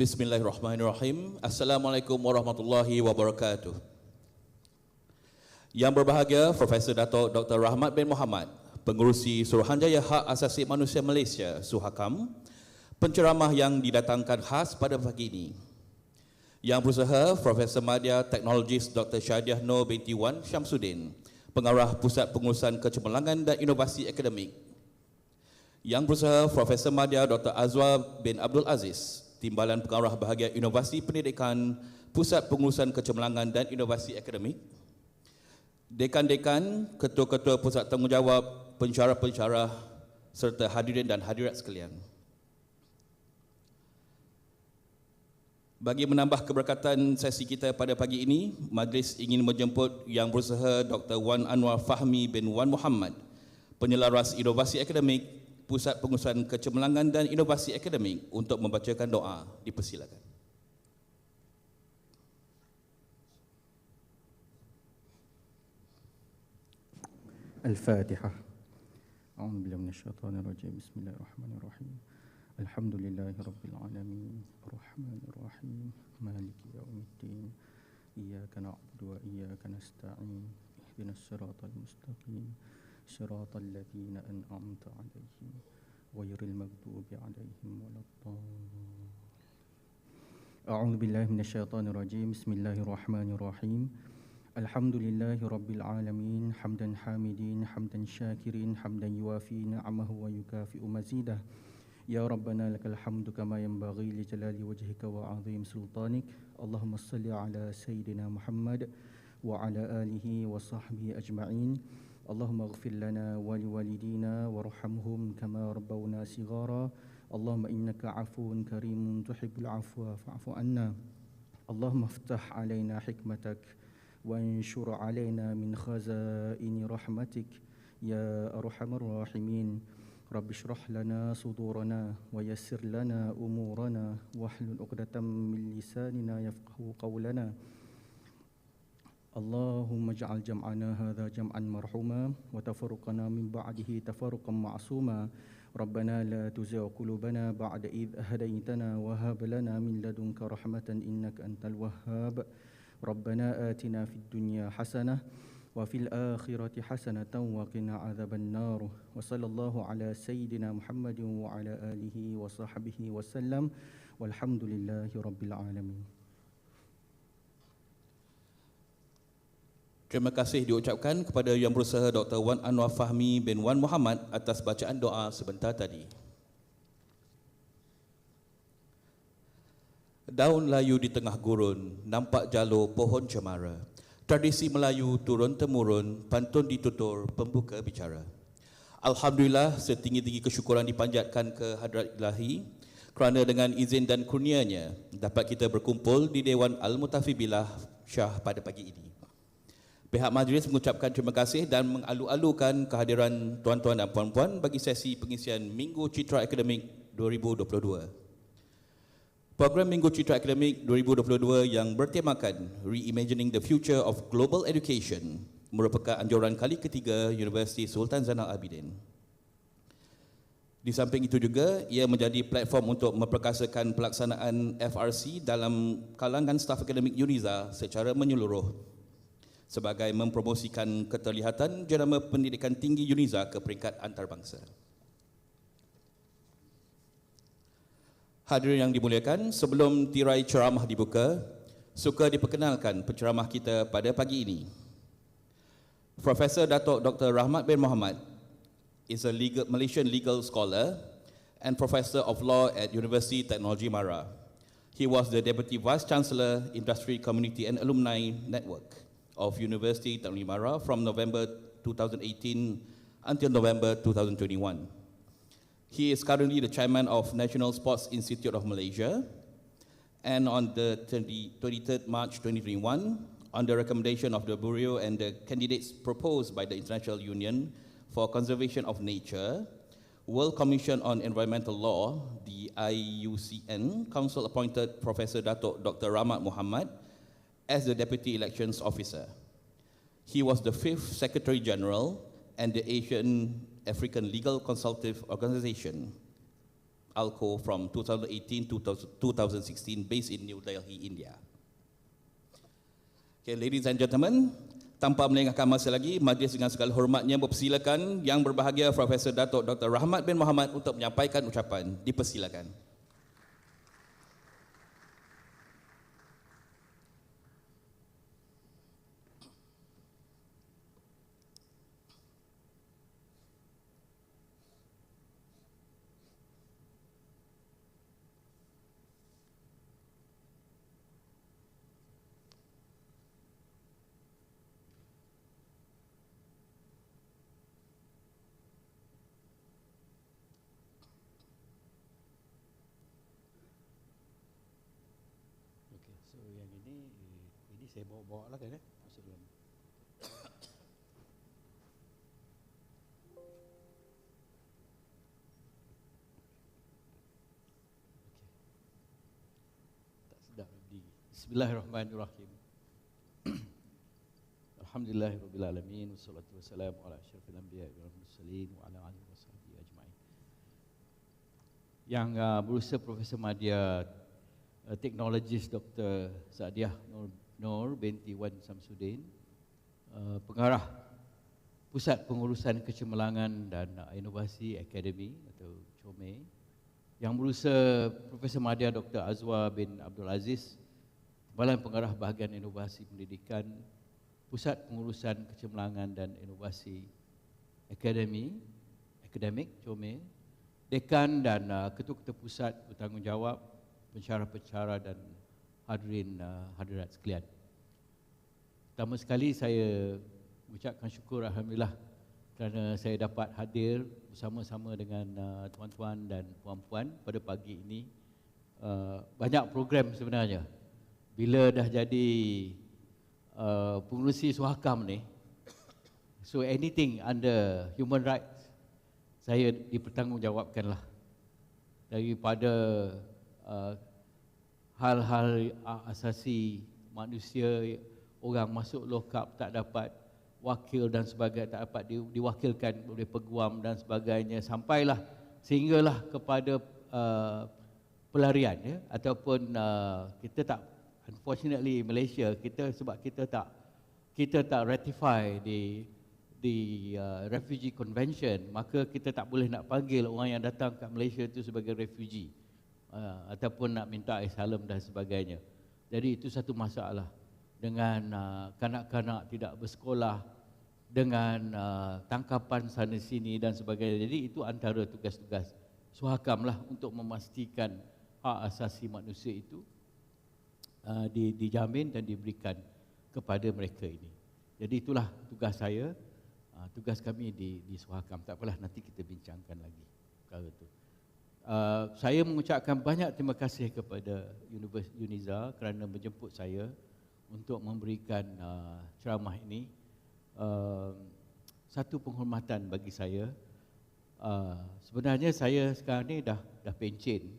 Bismillahirrahmanirrahim. Assalamualaikum warahmatullahi wabarakatuh. Yang berbahagia Profesor Dato Dr. Rahmat bin Mohamad, Pengerusi Suruhanjaya Hak Asasi Manusia Malaysia SUHAKAM, penceramah yang didatangkan khas pada pagi ini. Yang berusaha Profesor Madya Teknologis Dr. Shadiah Noor binti Wan Syamsuddin, Pengarah Pusat Pengurusan Kecemerlangan dan Inovasi Akademik. Yang berusaha Profesor Madya Dr. Azwar bin Abdul Aziz, Timbalan Pengarah Bahagian Inovasi Pendidikan, Pusat Pengurusan Kecemerlangan dan Inovasi Akademik. Dekan-dekan, ketua-ketua pusat tanggungjawab, pensyarah-pensyarah serta hadirin dan hadirat sekalian. Bagi menambah keberkatan sesi kita pada pagi ini, majlis ingin menjemput Yang Berusaha Dr. Wan Anwar Fahmi bin Wan Mohamad, Penyelaras Inovasi Akademik, Pusat Pengurusan Kecemerlangan dan Inovasi Akademik untuk membacakan doa. Dipersilakan. Al-Fatihah. A'udzu billahi minasyaitonir rajim. Bismillahirrahmanirrahim. Alhamdulillahirabbil alamin. Arrahmanir rahim. Maliki yaumiddin. Iyyaka na'budu wa iyyaka nasta'in. Ihdinas siratal mustaqim. صراط الذين أنعمت عليهم غير المغضوب عليهم ولا الضالين. أعوذ بالله من الشيطان الرجيم. بسم الله الرحمن الرحيم. الحمد لله رب العالمين حمدا حامدين حمدا شاكرين حمدا يوافي نعمه ويكافئ مزيده. يا ربنا لك الحمد كما ينبغي لجلال وجهك وعظيم سلطانك. اللهم صل على سيدنا محمد وعلى آله وصحبه أجمعين. اللهم اغفر لنا ولوالدينا وارحمهم كما ربونا صغارا. اللهم إنك عفو كريم تحب العفو فاعف عنا. اللهم افتح علينا حكمتك وانشر علينا من خزائن رحمتك يا أرحم الراحمين. رب اشرح لنا صدورنا ويسر لنا أمورنا واحلل عقدة من لساننا يفقهوا قولنا. اللهم اجعل جمعنا هذا جمعا مرحوما وتفرقنا من بعده تفرقا معصوما. ربنا لا تزغ قلوبنا بعد إذ هديتنا وهب لنا من لدنك رحمة إنك أنت الوهاب. ربنا آتنا في الدنيا حسنة وفي الآخرة حسنة وقنا عذاب النار. وصلى الله على سيدنا محمد وعلى آله وصحبه وسلم والحمد لله رب العالمين. Terima kasih diucapkan kepada Yang Berusaha Dr. Wan Anwar Fahmi bin Wan Mohamad atas bacaan doa sebentar tadi. Daun layu di tengah gurun, nampak jalur pohon cemara. Tradisi Melayu turun-temurun, pantun ditutur, pembuka bicara. Alhamdulillah, setinggi-tinggi kesyukuran dipanjatkan ke hadrat Ilahi kerana dengan izin dan kurnianya dapat kita berkumpul di Dewan Al-Muktafi Billah Shah pada pagi ini. Pihak majlis mengucapkan terima kasih dan mengalu-alukan kehadiran tuan-tuan dan puan-puan bagi sesi pengisian Minggu Citra Akademik 2022. Program Minggu Citra Akademik 2022 yang bertemakan Reimagining the Future of Global Education merupakan anjuran kali ketiga Universiti Sultan Zainal Abidin. Di samping itu juga, ia menjadi platform untuk memperkasakan pelaksanaan FRC dalam kalangan staf akademik UNIZA secara menyeluruh sebagai mempromosikan keterlihatan jenama pendidikan tinggi UNIZA ke peringkat antarabangsa. Hadirin yang dimuliakan, sebelum tirai ceramah dibuka, suka diperkenalkan penceramah kita pada pagi ini. Profesor Dato Dr. Rahmat bin Mohamad is a Malaysian legal scholar and Professor of Law at University Technology Mara. He was the Deputy Vice Chancellor, Industry, Community and Alumni Network of University Technology Mara from November 2018 until November 2021. He is currently the chairman of National Sports Institute of Malaysia, and on the 23rd March 2021, on the recommendation of the Bureau and the candidates proposed by the International Union for Conservation of Nature, World Commission on Environmental Law, the IUCN, Council appointed Professor Dato Dr. Rahmat Mohamad as the Deputy Elections Officer. He was the 5th Secretary General and the Asian African Legal Consultative Organization. ALCO from 2018 to 2016 based in New Delhi, India. Okay, ladies and gentlemen, tanpa melengahkan masa lagi, majlis dengan segala hormatnya mempersilakan yang berbahagia Profesor Dato Dr. Rahmat bin Mohamad untuk menyampaikan ucapan. Dipersilakan. So yang ini saya bawa-bawa lah kan masuk dalam. Tak sedap berdiri. Bismillahirrahmanirrahim. Alhamdulillahirabbil alamin wassalatu wassalamu ala asyrafil anbiya'i wal mursalin wa ala alihi washabbihi ajmain. Yang berusaha Profesor Madya Teknologis Dr. Saadiah Nur binti Wan Samsudin, Pengarah Pusat Pengurusan Kecemerlangan dan Inovasi Akademik atau CoMAE, yang berusaha Profesor Madya Dr. Azwar bin Abdul Aziz, Kepala Pengarah Bahagian Inovasi Pendidikan, Pusat Pengurusan Kecemerlangan dan Inovasi Akademik CoMAE, Dekan dan Ketua-Ketua Pusat Bertanggungjawab, pensyarah-pensyarah dan hadirat sekalian. Pertama sekali saya mengucapkan syukur Alhamdulillah kerana saya dapat hadir bersama-sama dengan tuan-tuan dan puan-puan pada pagi ini. Banyak program sebenarnya. Bila dah jadi pengurusi SUHAKAM ni, so anything under human rights saya dipertanggungjawabkanlah. Daripada hal-hal asasi manusia, orang masuk lokap tak dapat wakil dan sebagainya, tak dapat diwakilkan oleh peguam dan sebagainya, sampailah sehinggalah kepada pelarian ya, ataupun kita tak, unfortunately Malaysia kita, sebab kita tak ratify di Refugee Convention, maka kita tak boleh nak panggil orang yang datang ke Malaysia itu sebagai refugee. Ataupun nak minta asylum dan sebagainya. Jadi itu satu masalah dengan kanak-kanak tidak bersekolah, dengan tangkapan sana sini dan sebagainya. Jadi itu antara tugas-tugas SUHAKAM lah untuk memastikan hak asasi manusia itu dijamin dan diberikan kepada mereka ini. Jadi itulah tugas saya, tugas kami di SUHAKAM. Tak apalah, nanti kita bincangkan lagi perkara itu. Saya mengucapkan banyak terima kasih kepada Uniza kerana menjemput saya untuk memberikan ceramah ini. Satu penghormatan bagi saya. Sebenarnya saya sekarang ni dah pencen,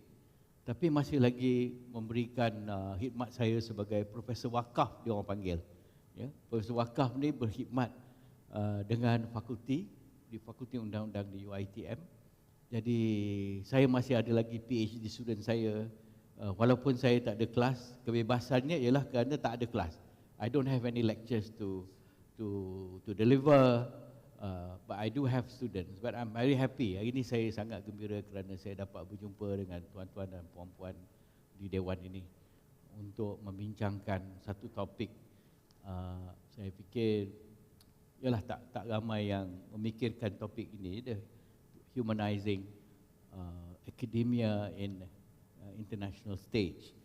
tapi masih lagi memberikan khidmat saya sebagai Profesor Wakaf, dia orang panggil. Ya, Profesor Wakaf ni berkhidmat dengan fakulti, di Fakulti Undang-Undang di UiTM. Jadi saya masih ada lagi PhD student saya, walaupun saya tak ada kelas. Kebebasannya ialah kerana tak ada kelas. I don't have any lectures to deliver, but I do have students. But I'm very happy. Hari ini saya sangat gembira kerana saya dapat berjumpa dengan tuan-tuan dan puan-puan di Dewan ini untuk membincangkan satu topik. Saya fikir ialah tak ramai yang memikirkan topik ini, Humanizing Academia in International Stage.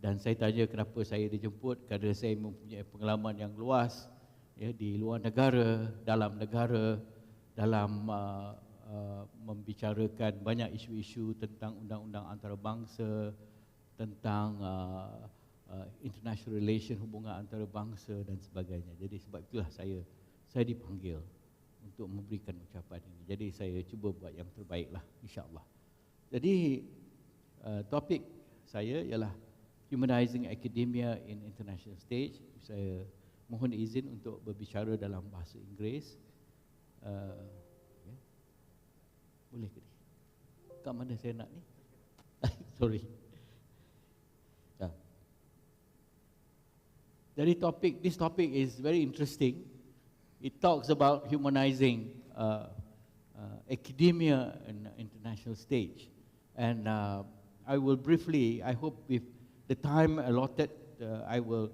Dan saya tanya kenapa saya dijemput, kerana saya mempunyai pengalaman yang luas ya, di luar negara, dalam negara, dalam membicarakan banyak isu-isu tentang undang-undang antarabangsa, tentang international relation, hubungan antarabangsa dan sebagainya. Jadi sebab itulah saya dipanggil untuk memberikan ucapan ini. Jadi saya cuba buat yang terbaiklah, insya-Allah. Jadi topik saya ialah Humanizing Academia in International Stage. Saya mohon izin untuk berbicara dalam bahasa Inggeris. Boleh ke? Kat mana saya nak ni? Sorry. Yeah. This topic is very interesting. It talks about humanizing academia and international stage. And I will briefly, I hope with the time allotted, I will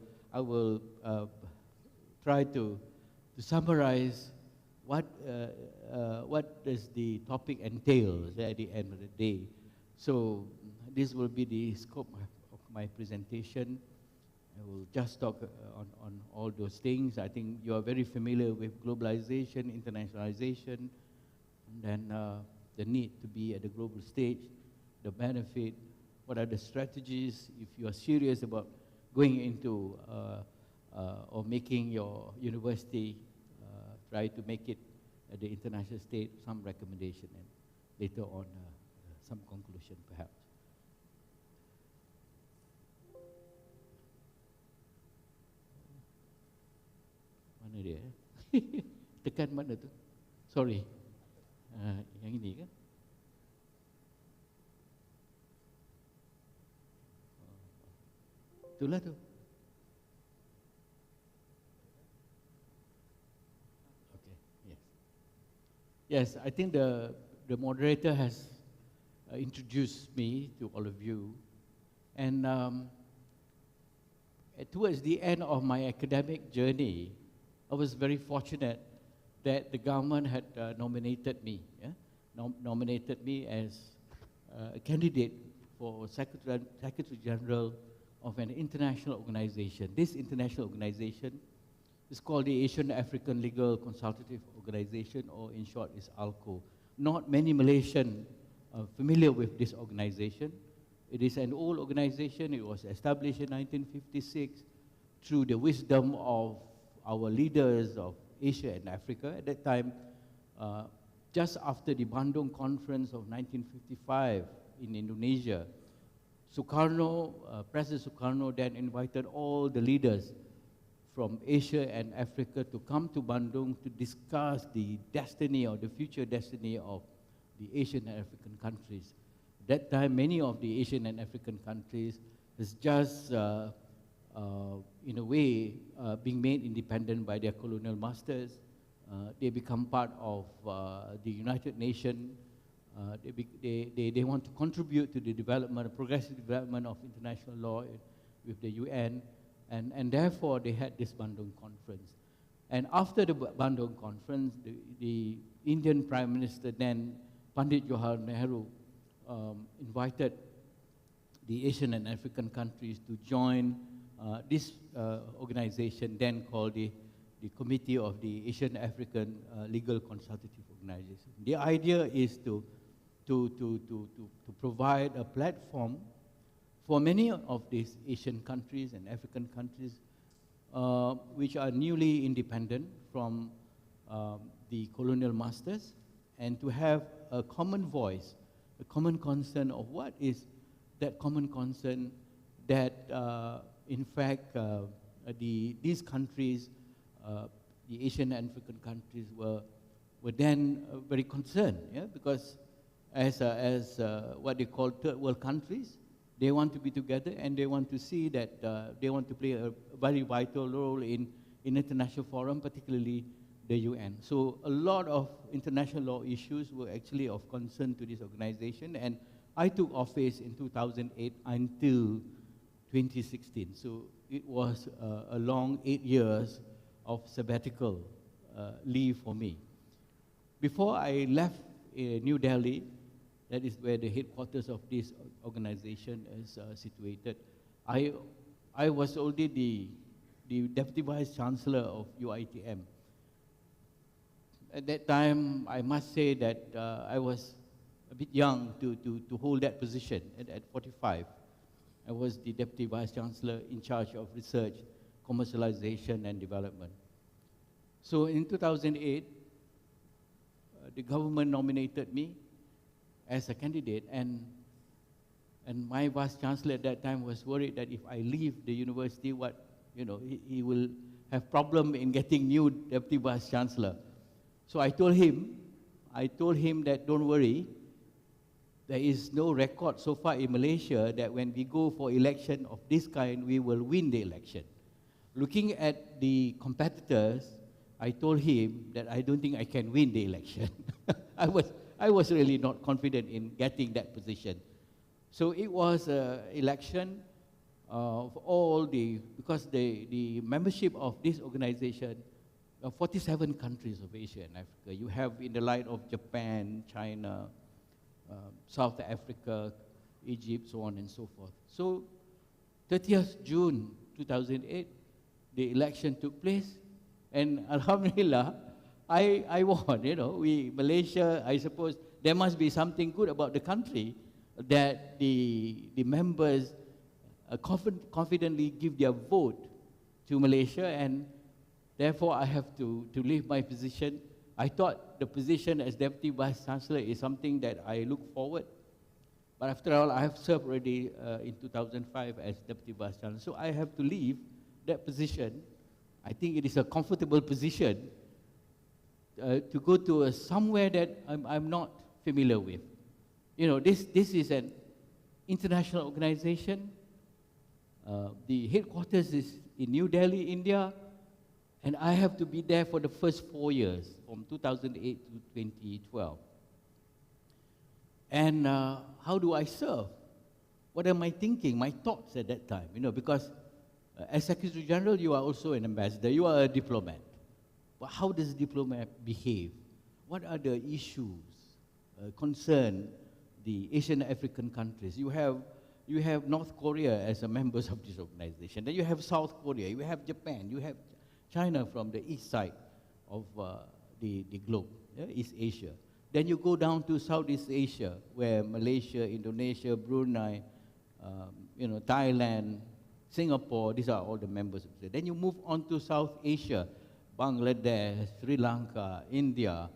try to summarize what does the topic entails at the end of the day. So this will be the scope of my presentation. I will just talk on all those things. I think you are very familiar with globalization, internationalization, and then the need to be at the global stage, the benefit, what are the strategies if you are serious about going into or making your university try to make it at the international stage, some recommendation, and later on some conclusion perhaps. Mana dia? Tekan mana tu? Sorry. Yang ini kan? Itulah tu. Okay. Yes. Yes, I think the moderator has introduced me to all of you, and towards the end of my academic journey, I was very fortunate that the government had nominated me, nominated me as a candidate for Secretary General of an international organization. This international organization is called the Asian African Legal Consultative Organization, or in short is ALCO. Not many Malaysians are familiar with this organization. It is an old organization. It was established in 1956 through the wisdom of our leaders of Asia and Africa. At that time, just after the Bandung Conference of 1955 in Indonesia, President Sukarno then invited all the leaders from Asia and Africa to come to Bandung to discuss the destiny or the future destiny of the Asian and African countries. At that time, many of the Asian and African countries has just, in a way, being made independent by their colonial masters. They become part of the United Nations. They want to contribute to the development, progressive development of international law with the UN, and therefore they had this Bandung Conference. And after the Bandung Conference, the Indian Prime Minister then, Pandit Jawaharlal Nehru, invited the Asian and African countries to join this organization, then called the Committee of the Asian African Legal Consultative Organization. The idea is to provide a platform for many of these Asian countries and African countries which are newly independent from the colonial masters, and to have a common voice, a common concern of what is that common concern that in fact these countries, the Asian and African countries were then very concerned, because as what they call third world countries, they want to be together and they want to see that they want to play a very vital role in international forum, particularly the UN. So a lot of international law issues were actually of concern to this organization, and I took office in 2008 until 2016. So it was a long 8 years of sabbatical leave for me. Before I left New Delhi, that is where the headquarters of this organization is situated, I was already the Deputy Vice Chancellor of UITM. At that time, I must say that I was a bit young to hold that position. At 45, I was the Deputy Vice Chancellor in charge of research, commercialization, and development. So in 2008, the government nominated me as a candidate, and my Vice Chancellor at that time was worried that if I leave the university, he will have problem in getting new Deputy Vice Chancellor. So I told him that don't worry, there is no record so far in Malaysia that when we go for election of this kind, we will win the election. Looking at the competitors, I told him that I don't think I can win the election. I was really not confident in getting that position. So it was an election of all because the membership of this organization, 47 countries of Asia and Africa. You have in the light of Japan, China, South Africa, Egypt, so on and so forth. So 30th June 2008, the election took place, and Alhamdulillah, I won. You know, Malaysia, I suppose there must be something good about the country that the members confidently give their vote to Malaysia, and therefore I have to leave my position. I thought the position as Deputy Vice Chancellor is something that I look forward. But after all, I have served already in 2005 as Deputy Vice Chancellor. So I have to leave that position. I think it is a comfortable position to go to somewhere that I'm not familiar with. You know, this is an international organization. The headquarters is in New Delhi, India. And I have to be there for the first 4 years, from 2008 to 2012. And how do I serve? What am I thinking? My thoughts at that time, you know, because as Secretary General, you are also an ambassador. You are a diplomat. But how does a diplomat behave? What are the issues concern the Asian African countries? You have North Korea as a member of this organization. Then you have South Korea. You have Japan. You have China from the east side of the globe, East Asia. Then you go down to Southeast Asia, where Malaysia, Indonesia, Brunei, Thailand, Singapore, these are all the members of it. Then you move on to South Asia, Bangladesh, Sri Lanka, India,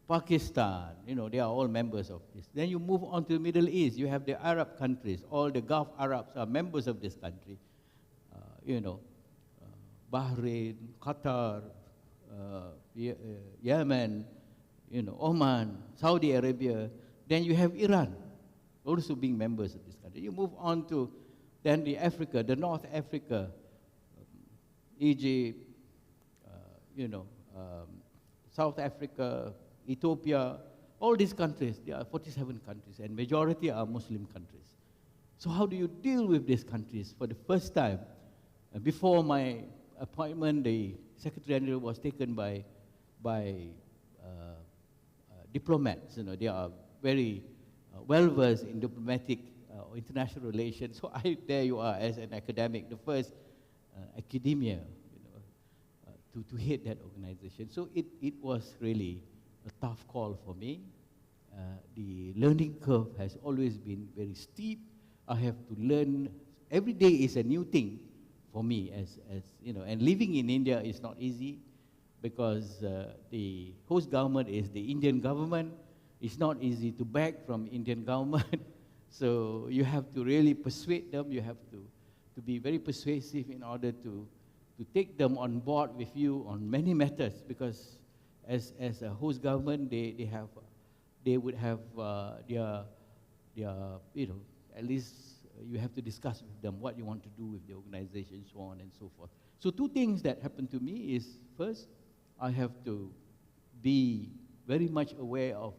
Pakistan, they are all members of this. Then you move on to the Middle East, you have the Arab countries, all the Gulf Arabs are members of this country. Bahrain, Qatar, Yemen, Oman, Saudi Arabia. Then you have Iran, also being members of this country. You move on to then the North Africa, Egypt, South Africa, Ethiopia, all these countries. There are 47 countries, and majority are Muslim countries. So how do you deal with these countries? For the first time, before my appointment, the Secretary General was taken by diplomats. They are very well-versed in diplomatic international relations. So there you are as an academic, the first academia to head that organization. So it was really a tough call for me. The learning curve has always been very steep. I have to learn. Every day is a new thing for me, and living in India is not easy because the host government is the Indian government. It's not easy to beg from Indian government. So you have to really persuade them. You have to be very persuasive in order to take them on board with you on many matters, because as a host government, they would have their at least you have to discuss with them what you want to do with the organization, so on and so forth. So two things that happened to me is, first, I have to be very much aware of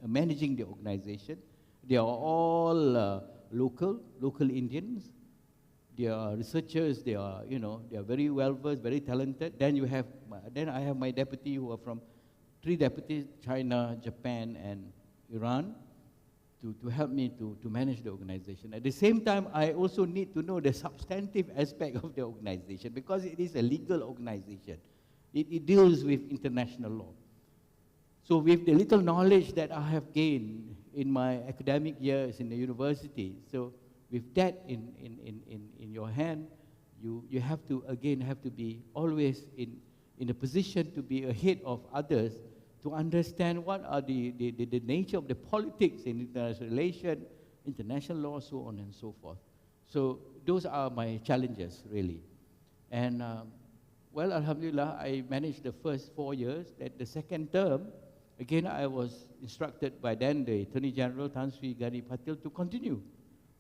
managing the organization. They are all local Indians. They are researchers. They are very well versed, very talented. Then I have my deputy who are from 3 deputies: China, Japan, and Iran, to help me to manage the organization. At the same time, I also need to know the substantive aspect of the organization, because it is a legal organization. It deals with international law. So with the little knowledge that I have gained in my academic years in the university, so with that in your hand, you have to be always in a position to be ahead of others, to understand what are the nature of the politics in international relation, international law, so on and so forth. So those are my challenges, really. And well, alhamdulillah, I managed the first 4 years. At the second term, Again, I was instructed by then the Attorney General Tan Sri Gani Patil to continue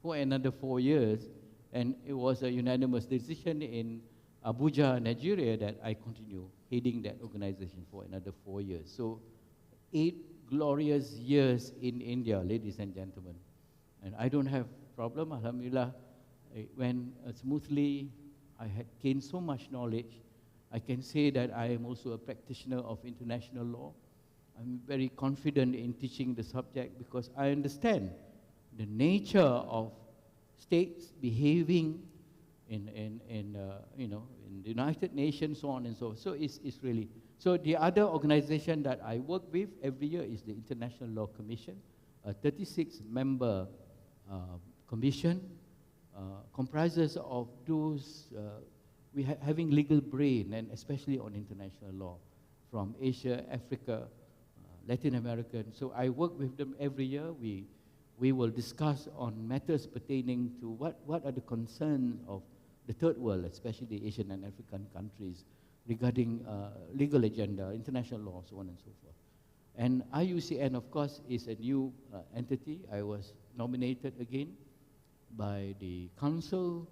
for another 4 years, and it was a unanimous decision in Abuja, Nigeria, that I continue heading that organization for another 4 years. So 8 glorious years in India, ladies and gentlemen. And I don't have problem, alhamdulillah. It went smoothly. I had gained so much knowledge. I can say that I am also a practitioner of international law. I'm very confident in teaching the subject because I understand the nature of states behaving in the United Nations, so on and so forth. So it's really. So the other organization that I work with every year is the International Law Commission, a 36-member commission, comprises of those having legal brain, and especially on international law, from Asia, Africa, Latin America. So I work with them every year. We will discuss on matters pertaining to what are the concerns of the third world, especially the Asian and African countries, regarding legal agenda, international law, so on and so forth. And IUCN, of course, is a new entity. I was nominated again by the council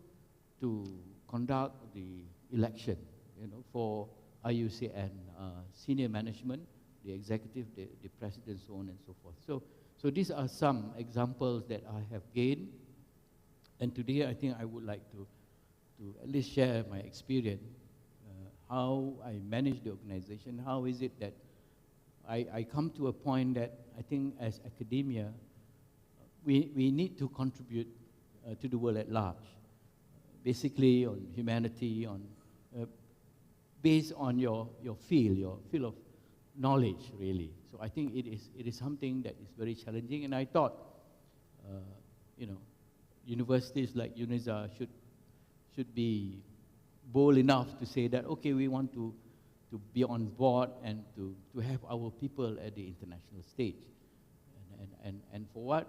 to conduct the election, for IUCN senior management, the executive, the president, so on and so forth. So these are some examples that I have gained. And today I think I would like to at least share my experience, how I manage the organization, how is it that I come to a point that I think as academia, we need to contribute to the world at large, basically on humanity, on based on your field of knowledge, really. So I think it is something that is very challenging, and I thought, universities like UNISA should be bold enough to say that, okay, we want to be on board and to have our people at the international stage. And for what?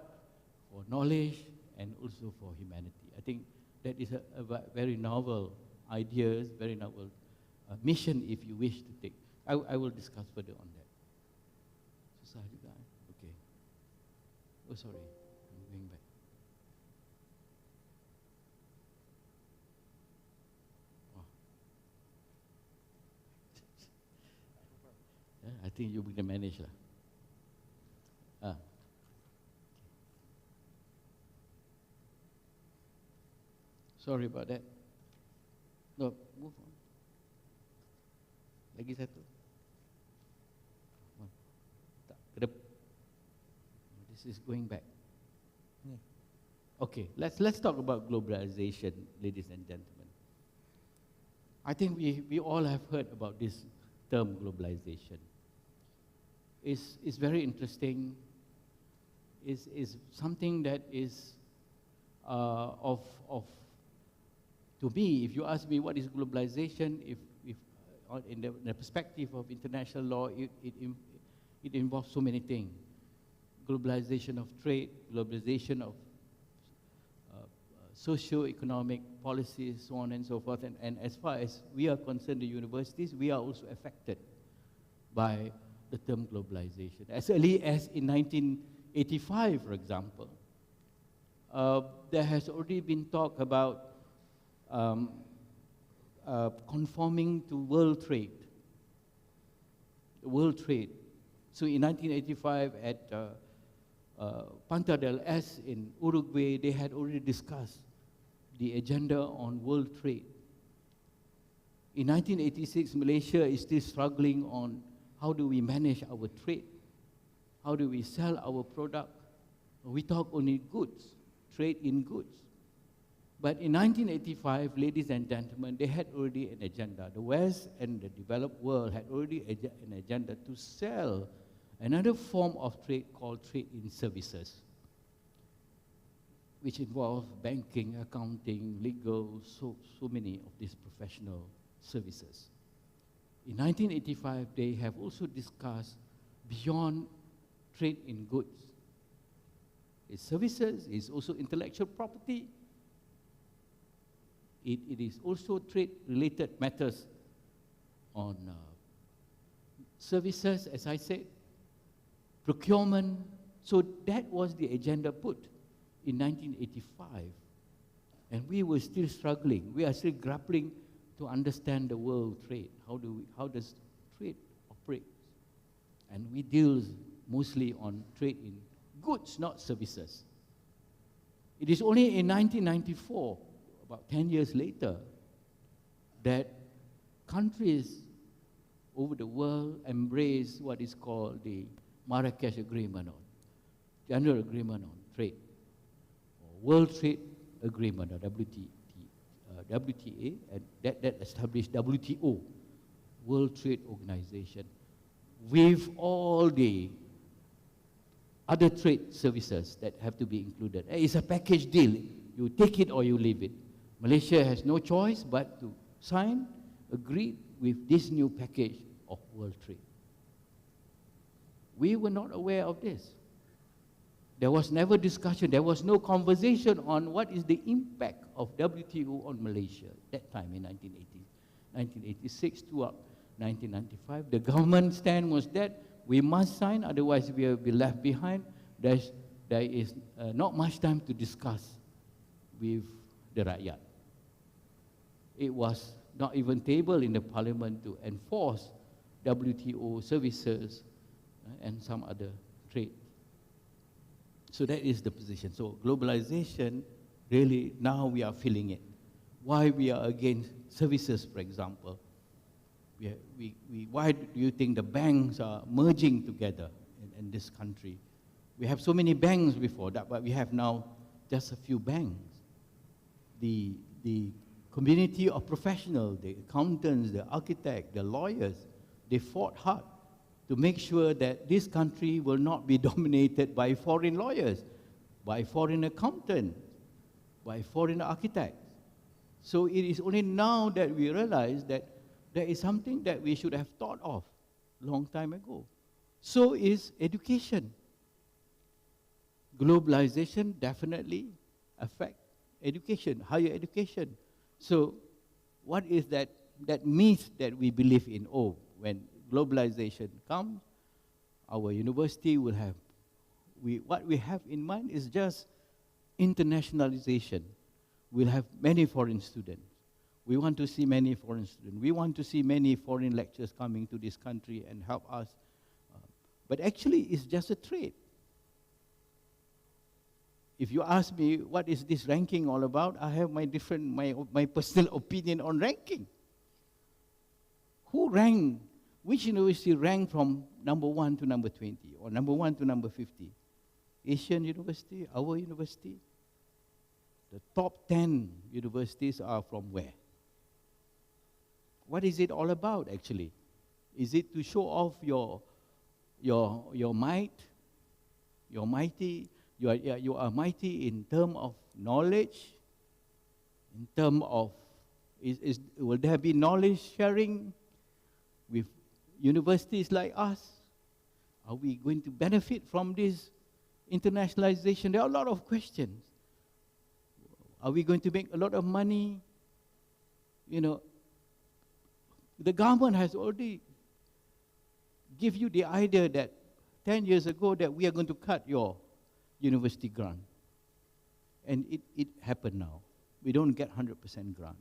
For knowledge and also for humanity. I think that is a very novel idea, very novel mission, if you wish to take. I will discuss further on that. Society guy? Okay. Oh, sorry, I'm going back. Yeah, I think you will manage lah. Sorry about that. No, move on. Lagi satu. Tak, ke depan. This is going back. Okay, let's talk about globalization, ladies and gentlemen. I think we all have heard about this term globalization. It's very interesting. Is something that is to me, if you ask me what is globalization, if in the perspective of international law, it involves so many things. Globalization of trade, globalization of socio-economic policies, so on and so forth. And as far as we are concerned, the universities, we are also affected by the term globalization. As early as in 1985, for example, there has already been talk about conforming to world trade. So in 1985 at Punta del Este in Uruguay, they had already discussed the agenda on world trade. In 1986, Malaysia is still struggling on how do we manage our trade? How do we sell our product? We talk only goods, trade in goods. But in 1985, ladies and gentlemen, they had already an agenda. The West and the developed world had already an agenda to sell another form of trade called trade in services, which involves banking, accounting, legal, so many of these professional services. In 1985, they have also discussed beyond trade in goods. It's services, it's also intellectual property. It is also trade-related matters on services, as I said, procurement. So that was the agenda put in 1985. And we were still struggling. We are still grappling to understand the world trade. How does trade operate? And we deal mostly on trade in goods, not services. It is only in 1994, about 10 years later, that countries over the world embrace what is called the Marrakesh Agreement on General Agreement on Trade, or World Trade Agreement, or WTA, and that established WTO, World Trade Organization, with all the other trade services that have to be included. It's a package deal. You take it or you leave it. Malaysia has no choice but to sign, agree with this new package of world trade. We were not aware of this. There was never discussion. There was no conversation on what is the impact of WTO on Malaysia that time in 1986 to 1995. The government stand was that we must sign, otherwise we will be left behind. There is not much time to discuss with the rakyat. It was not even tabled in the parliament to enforce WTO services and some other trade. So that is the position. So globalization, really, now we are feeling it. Why we are against services, for example. Why do you think the banks are merging together in this country? We have so many banks before that, but we have now just a few banks. The community of professionals, the accountants, the architects, the lawyers, they fought hard to make sure that this country will not be dominated by foreign lawyers, by foreign accountants, by foreign architects. So it is only now that we realize that there is something that we should have thought of long time ago. So is education. Globalization definitely affects education, higher education. So what is that myth that we believe in? Oh, when globalization comes, our university will have, what we have in mind is just internationalization. We'll have many foreign students. We want to see many foreign students. We want to see many foreign lecturers coming to this country and help us. But actually, it's just a trade. If you ask me, what is this ranking all about? I have my personal opinion on ranking. Who ranked? Which university ranked from number 1 to number 20 or number 1 to number 50? Asian university, our university? The top 10 universities are from where? What is it all about, actually? Is it to show off your might, your mighty? You are mighty in terms of knowledge, in terms of, will there be knowledge sharing with universities like us? Are we going to benefit from this internationalization? There are a lot of questions. Are we going to make a lot of money? You know, the government has already give you the idea that 10 years ago that we are going to cut your university grant. And it happened now. We don't get 100% grant.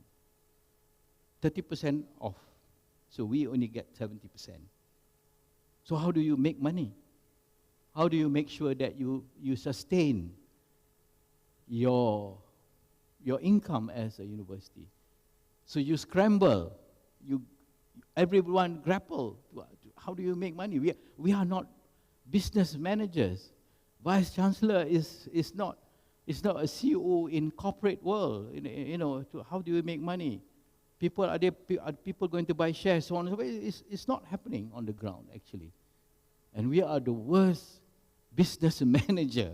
30% off. So we only get 70%. So how do you make money? How do you make sure that you sustain your income as a university? So you scramble. Everyone grapple. How do you make money? We are not business managers. Vice Chancellor is not a CEO in corporate world. How do you make money? Are people going to buy shares? So on and so forth. It's not happening on the ground, actually. And we are the worst business manager.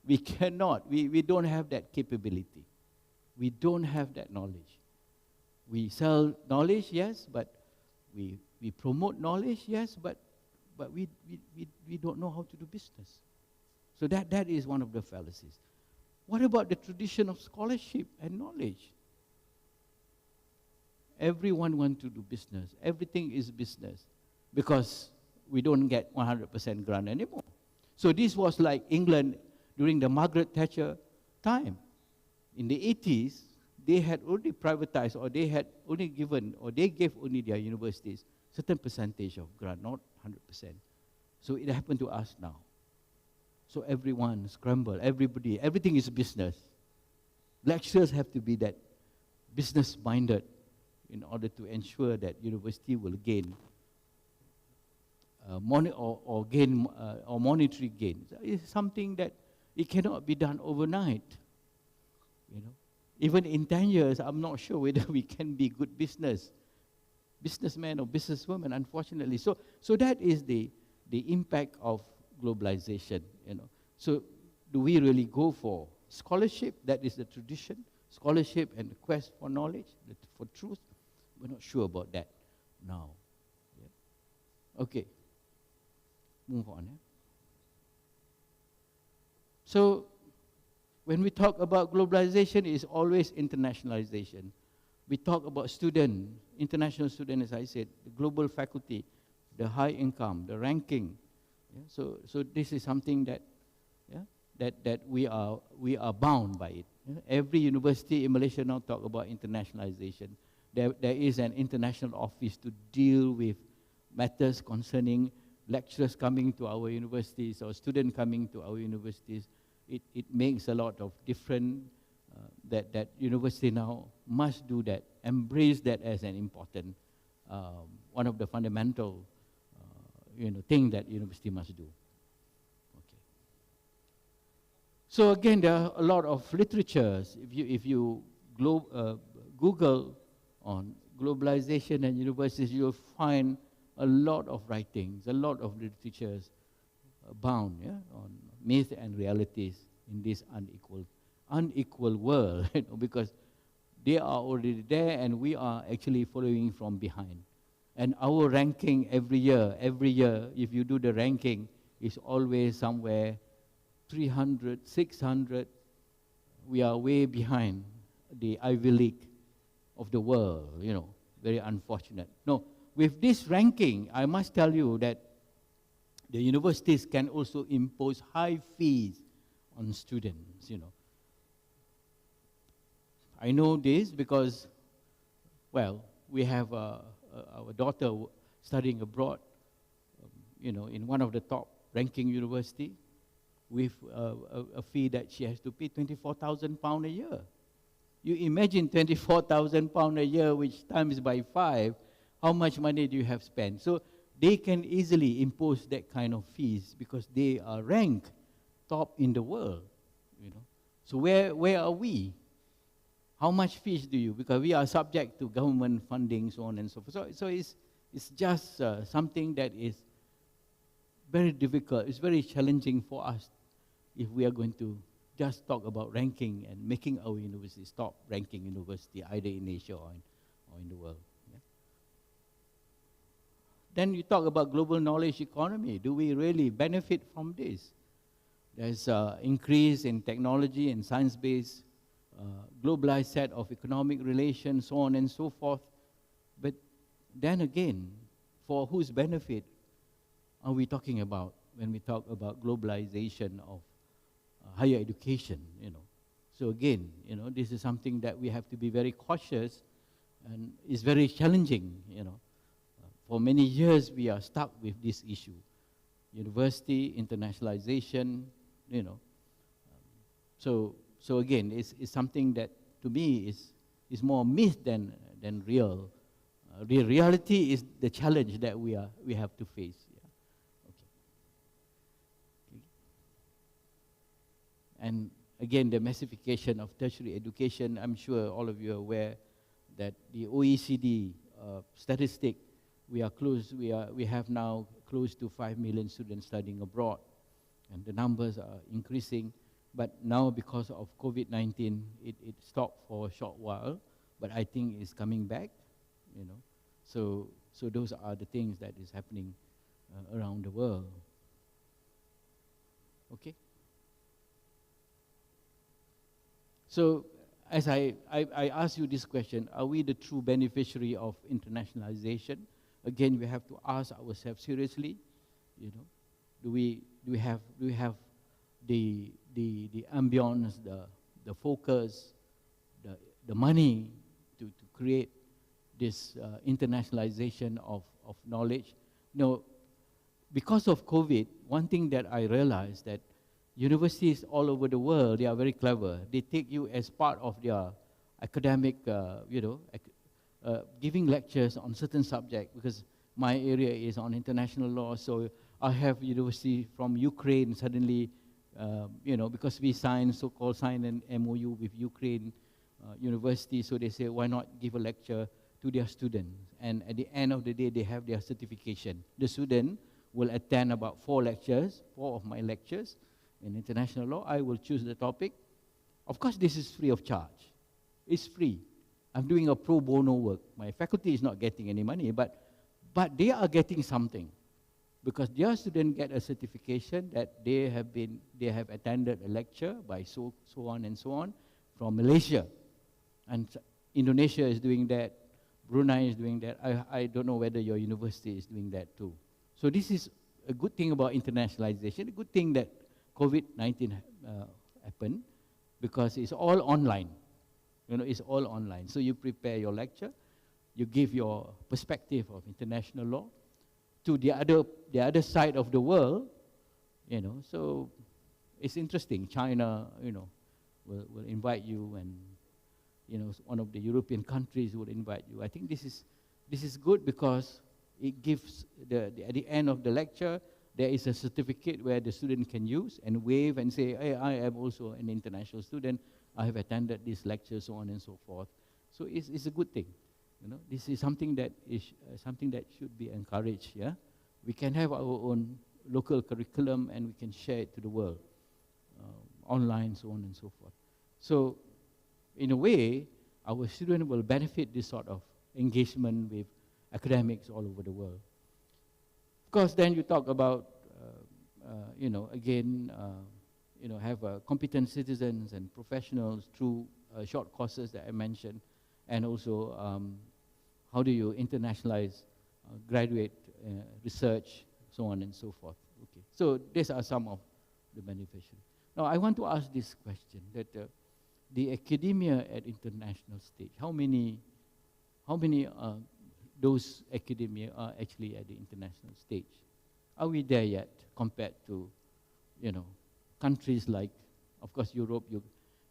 We cannot. We don't have that capability. We don't have that knowledge. We sell knowledge, yes, but we promote knowledge, yes, but we don't know how to do business. So that is one of the fallacies. What about the tradition of scholarship and knowledge? Everyone wants to do business. Everything is business because we don't get 100% grant anymore. So this was like England during the Margaret Thatcher time. In the 80s, they had already privatized, or they had only given, or they gave only their universities certain percentage of grant, not 100%. So it happened to us now. So everyone scramble, everybody, everything is business. Lecturers have to be that business-minded in order to ensure that university will gain monetary gain. It's something that it cannot be done overnight. You know, even in 10 years, I'm not sure whether we can be good businessmen or businesswomen, unfortunately. So that is the impact of globalization. You know, so do we really go for scholarship? That is the tradition. Scholarship and the quest for knowledge, for truth. We're not sure about that now. Yeah. Okay. Move on. So, when we talk about globalization, it's always internationalization. We talk about international student, as I said, the global faculty, the high income, the ranking. Yeah? So this is something that, that we are bound by it. Yeah? Every university in Malaysia now talk about internationalization. There is an international office to deal with matters concerning lecturers coming to our universities or students coming to our universities. It makes a lot of difference that university now must do that, embrace that as an important, one of the fundamental thing that university must do. Okay. So again, there are a lot of literatures. If you Google on globalization and universities, you'll find a lot of writings, a lot of literatures bound on myth and realities in this unequal world, because they are already there and we are actually following from behind. And our ranking every year, if you do the ranking, is always somewhere 300, 600. We are way behind the Ivy League of the world, very unfortunate. No, with this ranking, I must tell you that the universities can also impose high fees on students, I know this because, well, we have our daughter studying abroad, in one of the top ranking university with a fee that she has to pay £24,000 a year. You imagine £24,000 a year, which times by 5, how much money do you have spent? So they can easily impose that kind of fees because they are ranked top in the world, So where are we? How much fees do you? Because we are subject to government funding, so on and so forth. So it's just something that is very difficult. It's very challenging for us if we are going to just talk about ranking and making our university top ranking university either in Asia or in the world. Yeah? Then you talk about global knowledge economy. Do we really benefit from this? There's an increase in technology and science-based globalized set of economic relations, so on and so forth. But then again, for whose benefit are we talking about when we talk about globalization of higher education, So again, this is something that we have to be very cautious, and it's very challenging, For many years, we are stuck with this issue. University, internationalization, So again, it's something that, to me, is more myth than real. The reality is the challenge that we have to face. Yeah. Okay. And again, the massification of tertiary education. I'm sure all of you are aware that the OECD statistic, we have now close to 5 million students studying abroad, and the numbers are increasing. But now, because of COVID-19, it stopped for a short while, but I think it's coming back, So those are the things that is happening around the world. Okay? So, as I ask you this question, are we the true beneficiary of internationalization? Again, we have to ask ourselves seriously, Do we have the ambience, the focus, the money to create this internationalization of knowledge? Because of COVID, one thing that I realized that universities all over the world, they are very clever. They take you as part of their academic, giving lectures on certain subject, because my area is on international law, so I have university from Ukraine suddenly, because we signed, so-called signed an MOU with Ukraine university, so they say, why not give a lecture to their students? And at the end of the day, they have their certification. The student will attend about 4 of my lectures in international law. I will choose the topic. Of course, this is free of charge. It's free. I'm doing a pro bono work. My faculty is not getting any money, but they are getting something, because their students get a certification that they have attended a lecture by so on and so on from Malaysia. And Indonesia is doing that, Brunei is doing that. I don't know whether your university is doing that too. So this is a good thing about internationalization, a good thing that COVID-19 happened, because it's all online. It's all online. So you prepare your lecture, you give your perspective of international law to the other side of the world, So it's interesting. China, will invite you, and one of the European countries will invite you. I think this is good, because it gives at the end of the lecture there is a certificate where the student can use and wave and say, hey, I am also an international student. I have attended this lecture, so on and so forth. So it's a good thing. This is something that should be encouraged. Yeah, we can have our own local curriculum and we can share it to the world, online, so on and so forth. So, in a way, our students will benefit this sort of engagement with academics all over the world. Of course, then you talk about, have competent citizens and professionals through short courses that I mentioned, and also how do you internationalize graduate research, so on and so forth. Okay, so these are some of the beneficiaries. Now, I want to ask this question, that the academia at international stage, how many those academia are actually at the international stage? Are we there yet compared to, countries like, of course, Europe?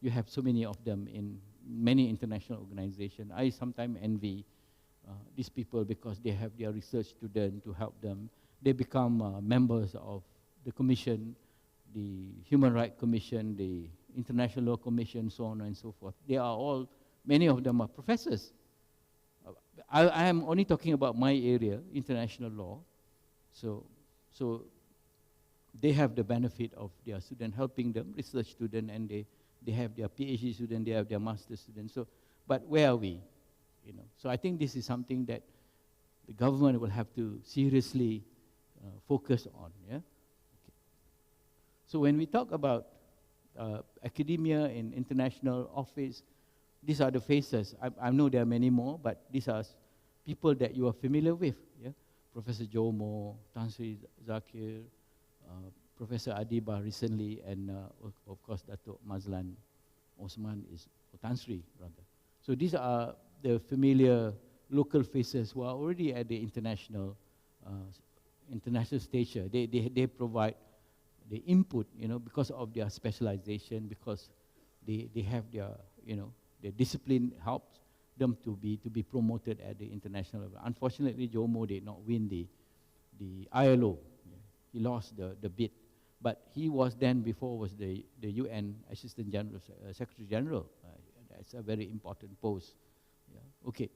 You have so many of them in many international organizations. I sometimes envy these people, because they have their research students to help them. They become members of the commission, the Human Rights Commission, the International Law Commission, so on and so forth. Many of them are professors. I am only talking about my area, international law. So they have the benefit of their student helping them, research student, and they have their PhD student, they have their master student. So, but where are we? So I think this is something that the government will have to seriously focus on. Yeah. Okay. So when we talk about academia in international office, these are the faces. I know there are many more, but these are people that you are familiar with. Yeah? Professor Jomo, Tan Sri Zakir, Professor Adiba recently, and of course Dato Mazlan Osman is Tan Sri rather. So these are the familiar local faces who are already at the international stage. They provide the input, because of their specialization, because they have their, the discipline helps them to be promoted at the international level. Unfortunately, Jomo did not win the ILO. He lost the bid. But he was then, before was the UN Assistant General, Secretary General. That's a very important post. Yeah. Okay.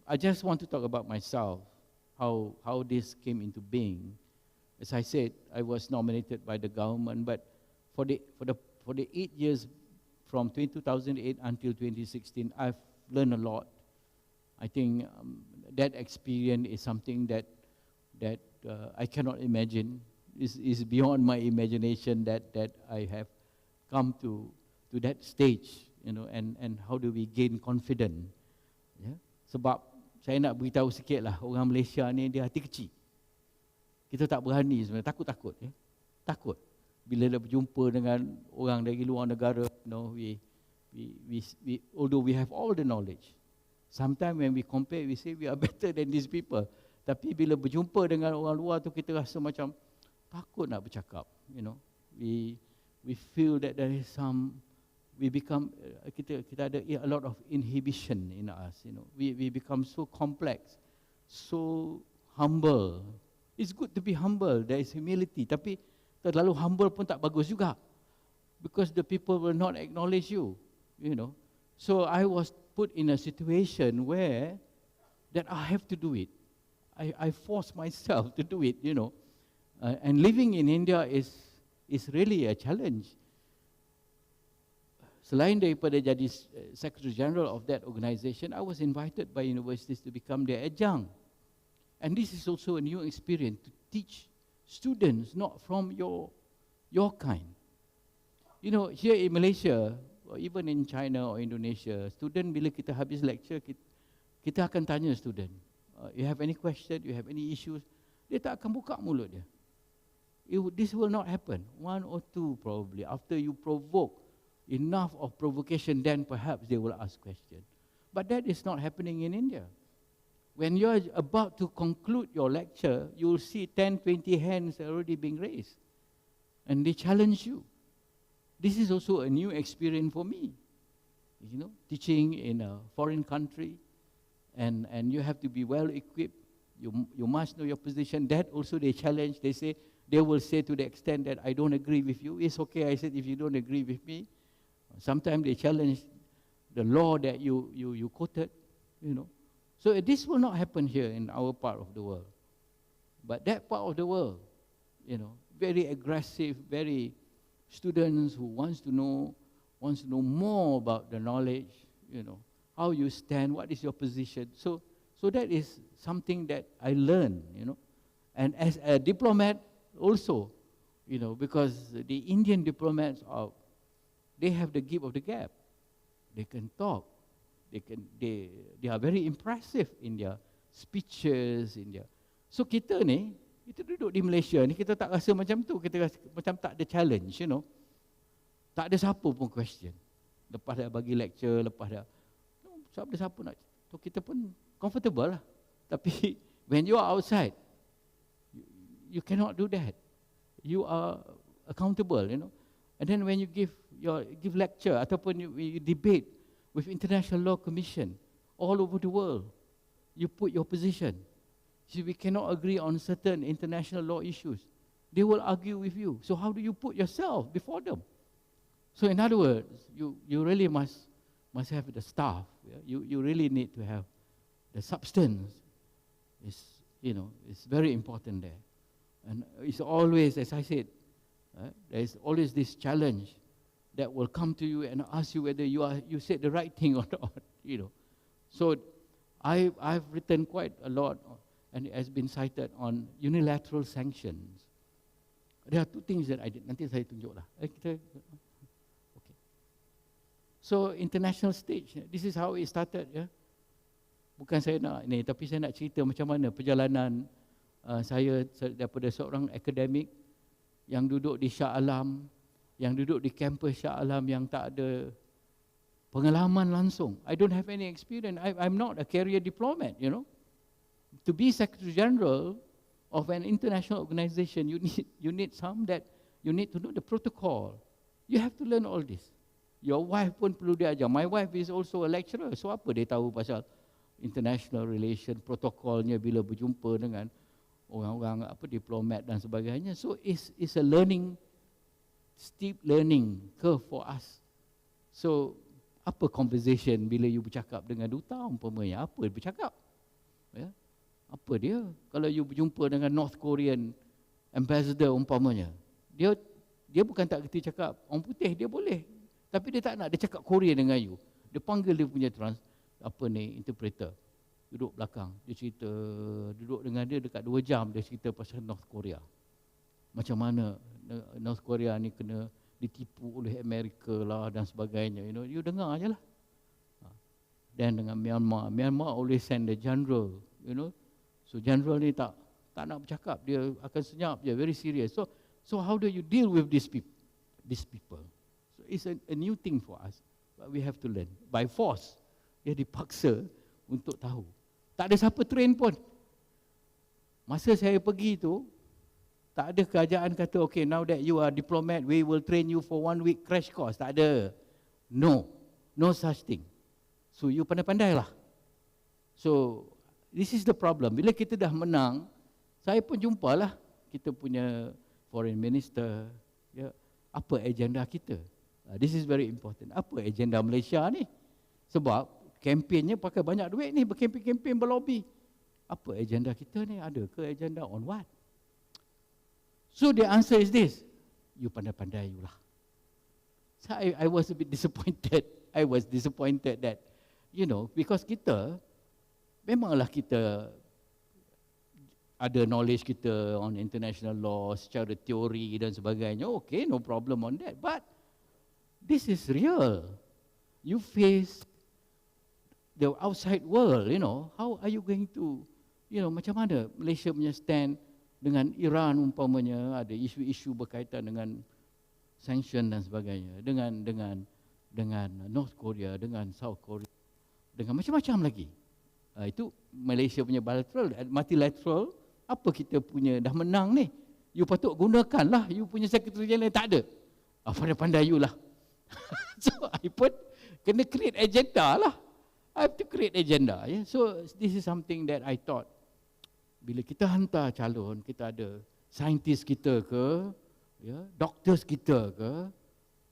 I just want to talk about myself, how this came into being. As I said, I was nominated by the government, but for the 8 years from 2008 until 2016, I've learned a lot. I think that experience is something that I cannot imagine. Is beyond my imagination that I have come to that stage, and how do we gain confidence? Yeah? Sebab saya nak beritahu sikit lah, orang Malaysia ni dia hati kecil. Kita tak berani sebenarnya, takut-takut. Ya. Takut. Bila dah berjumpa dengan orang dari luar negara, although we have all the knowledge, sometimes when we compare, we say we are better than these people. Tapi bila berjumpa dengan orang luar tu, kita rasa macam takut nak bercakap. We feel that there is some, we become, kita ada a lot of inhibition in us. We become so complex, so humble. It's good to be humble, there is humility. Tapi terlalu humble pun tak bagus juga, because the people will not acknowledge you. So I was put in a situation where that I have to do it. I force myself to do it. And living in India is really a challenge. Selain daripada jadi Secretary General of that organization, I was invited by universities to become their adjunct. And this is also a new experience, to teach students not from your kind. Here in Malaysia, or even in China or Indonesia, student bila kita habis lecture, kita akan tanya student, you have any question, you have any issues, dia tak akan buka mulut dia. This will not happen. One or two probably. After you provoke enough of provocation, then perhaps they will ask questions. But that is not happening in India. When you are about to conclude your lecture, you will see 10, 20 hands already being raised. And they challenge you. This is also a new experience for me. Teaching in a foreign country, and you have to be well equipped. You must know your position. That also they challenge. They will say to the extent that I don't agree with you. It's okay, I said, if you don't agree with me. Sometimes they challenge the law that you quoted. So this will not happen here in our part of the world. But that part of the world, very aggressive, very students who wants to know more about the knowledge, how you stand, what is your position. So that is something that I learned, And as a diplomat also, because the Indian diplomats they have the gift of the gab. They can talk. They are very impressive in their speeches, in their. So kita duduk di Malaysia ni, kita tak rasa macam tu. Kita rasa macam tak ada challenge, Tak ada siapa pun question. Lepas dah bagi lecture, lepas dah, siapa nak, so kita pun comfortable lah. Tapi when you are outside, you cannot do that. You are accountable, And then when you give lecture ataupun you debate with International Law Commission all over the world, you put your position. See, we cannot agree on certain international law issues. They will argue with you. So how do you put yourself before them? So in other words, you really must have the staff. Yeah? You really need to have the substance. It's very important there. And it's always, as I said, there is always this challenge that will come to you and ask you whether you said the right thing or not. So I've written quite a lot, and it has been cited on unilateral sanctions. There are two things that I did. Nanti saya tunjuklah. Okay. So international stage, this is how it started. Yeah? Bukan saya nak ini, tapi saya nak cerita macam mana perjalanan saya daripada seorang akademik yang duduk di Shah Alam, yang duduk di kampus Shah Alam yang tak ada pengalaman langsung. I don't have any experience. I'm not a career diplomat, To be Secretary General of an international organization, you need some that you need to know the protocol. You have to learn all this. Your wife pun perlu diajar. My wife is also a lecturer. So apa dia tahu pasal international relation, protokolnya bila berjumpa dengan orang-orang diplomat dan sebagainya. So it's a steep learning curve for us. So apa conversation bila you bercakap dengan duta umpamanya? Apa dia bercakap? Ya? Apa dia? Kalau you berjumpa dengan North Korean ambassador umpamanya, dia bukan tak kerti cakap orang putih, dia boleh. Tapi dia tak nak, dia cakap Korean dengan you. Dia panggil dia punya interpreter. Duduk belakang, dia cerita, duduk dengan dia dekat 2 jam, dia cerita pasal North Korea. Macam mana North Korea ni kena ditipu oleh Amerika lah dan sebagainya. You dengar je lah. Dan dengan Myanmar always send the general, So general ni tak tak nak bercakap, dia akan senyap je, very serious. So how do you deal with these people? So it's a new thing for us, but we have to learn. By force, dia dipaksa untuk tahu. Tak ada siapa train pun. Masa saya pergi tu, tak ada kerajaan kata, okay, now that you are diplomat, we will train you for 1 week crash course. Tak ada. No such thing. So you pandai-pandai lah. So this is the problem. Bila kita dah menang, saya pun jumpalah kita punya foreign minister. Ya, apa agenda kita? This is very important. Apa agenda Malaysia ni? Sebab kempennya pakai banyak duit ni, berkempen-kempen, berlobby. Apa agenda kita ni? Ada ke agenda on what? So the answer is this. You pandai-pandai you lah. So I was a bit disappointed. I was disappointed that, because kita, memanglah kita ada knowledge kita on international law, secara teori dan sebagainya. Okay, no problem on that. But this is real. You face the outside world, how are you going to, macam mana Malaysia punya stand dengan Iran umpamanya, ada isu-isu berkaitan dengan sanction dan sebagainya, dengan North Korea, dengan South Korea, dengan macam-macam lagi. Itu Malaysia punya bilateral, multilateral. Apa kita punya dah menang ni? You patut gunakanlah. You punya Secretary General tak ada. Pandai-pandai you lah. So I pun kena create agenda lah. I have to create agenda. Yeah? So this is something that I thought, bila kita hantar calon, kita ada saintis kita ke, doctors kita ke,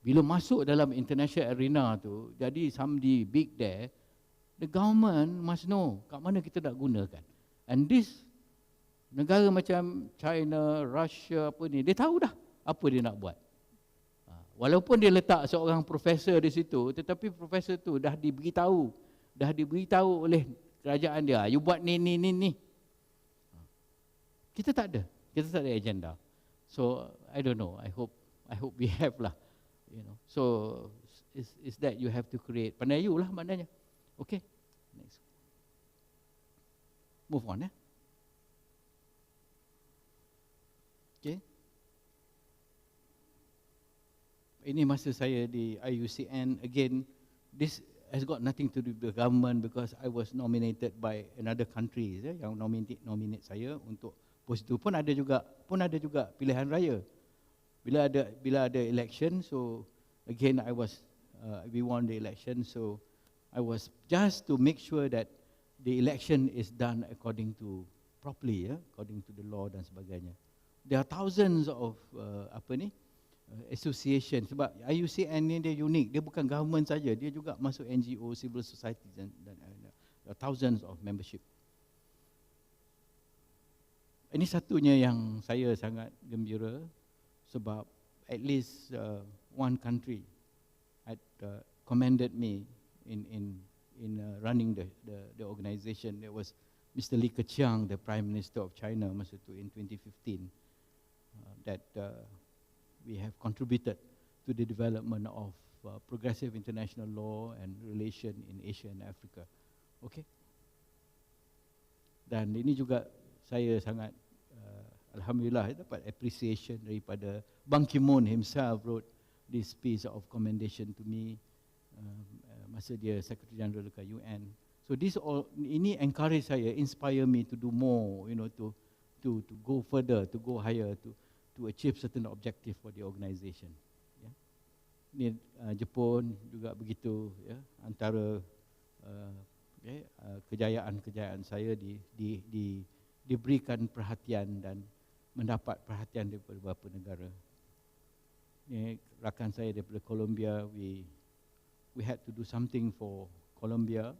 bila masuk dalam international arena tu, jadi somebody big there, the government must know kat mana kita nak gunakan. And this negara macam China, Russia apa ni, dia tahu dah apa dia nak buat. Walaupun dia letak seorang profesor di situ, tetapi profesor tu dah diberitahu oleh kerajaan dia, you buat ni. Kita tak ada agenda. So I don't know. I hope we have lah. So is that you have to create. Pandai you lah maknanya. Okay. Next. Move on. Okay. Ini masa saya di IUCN. Again, this has got nothing to do with the government because I was nominated by another country yang nominate saya untuk pos itu. Pun ada juga pilihan raya. Bila ada election, so again we won the election, so I was just to make sure that the election is done according to properly, according to the law dan sebagainya. There are thousands of association, sebab IUCN ni dia unik, dia bukan government saja, dia juga masuk NGO, civil society dan thousands of membership. Ini satunya yang saya sangat gembira, sebab at least one country had commended me in running the organization. It was Mr. Li Keqiang, the Prime Minister of China masa itu in 2015, that we have contributed to the development of progressive international law and relation in Asia and Africa. Okay. Dan ini juga saya sangat alhamdulillah dapat appreciation daripada Ban Ki-moon himself wrote this piece of commendation to me masa dia Secretary General dekat UN. So this all ini encourage saya, inspire me to do more, to go further, to go higher, to achieve certain objective for the organisation. Ni Jepun juga begitu, antara kejayaan saya diberikan perhatian dan mendapat perhatian daripada beberapa negara. Ni rakan saya daripada Colombia, we had to do something for Colombia.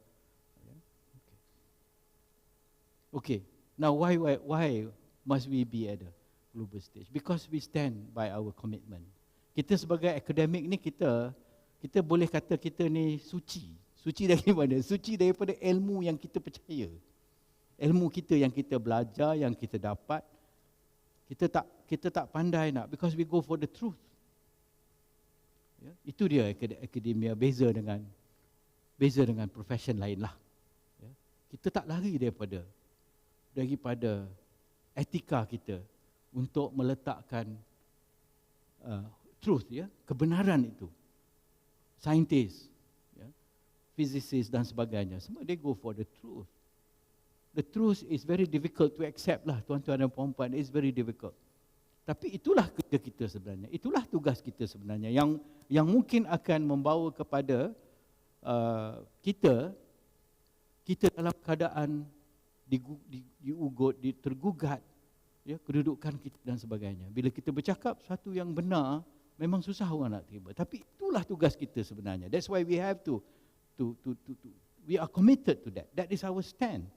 Okay. Now why must we be at the global stage? Because we stand by our commitment. Kita sebagai akademik ni, kita boleh kata kita ni suci. Suci dari mana? Suci daripada ilmu yang kita percaya. Ilmu kita yang kita belajar, yang kita dapat, kita tak pandai nak, because we go for the truth. Itu dia akademia, beza dengan profession lain lah. Kita tak lari daripada etika kita untuk meletakkan truth, ya, kebenaran itu. Saintis, ya, physicists dan sebagainya, semua they go for the truth. The truth is very difficult to accept lah, tuan-tuan dan puan-puan, it's very difficult. Tapi itulah kerja kita sebenarnya, itulah tugas kita sebenarnya yang mungkin akan membawa kepada kita dalam keadaan diugut, tergugat, ya, kedudukan kita dan sebagainya. Bila kita bercakap sesuatu yang benar, memang susah orang nak terima. Tapi itulah tugas kita sebenarnya. That's why we have to we are committed to that. That is our stand.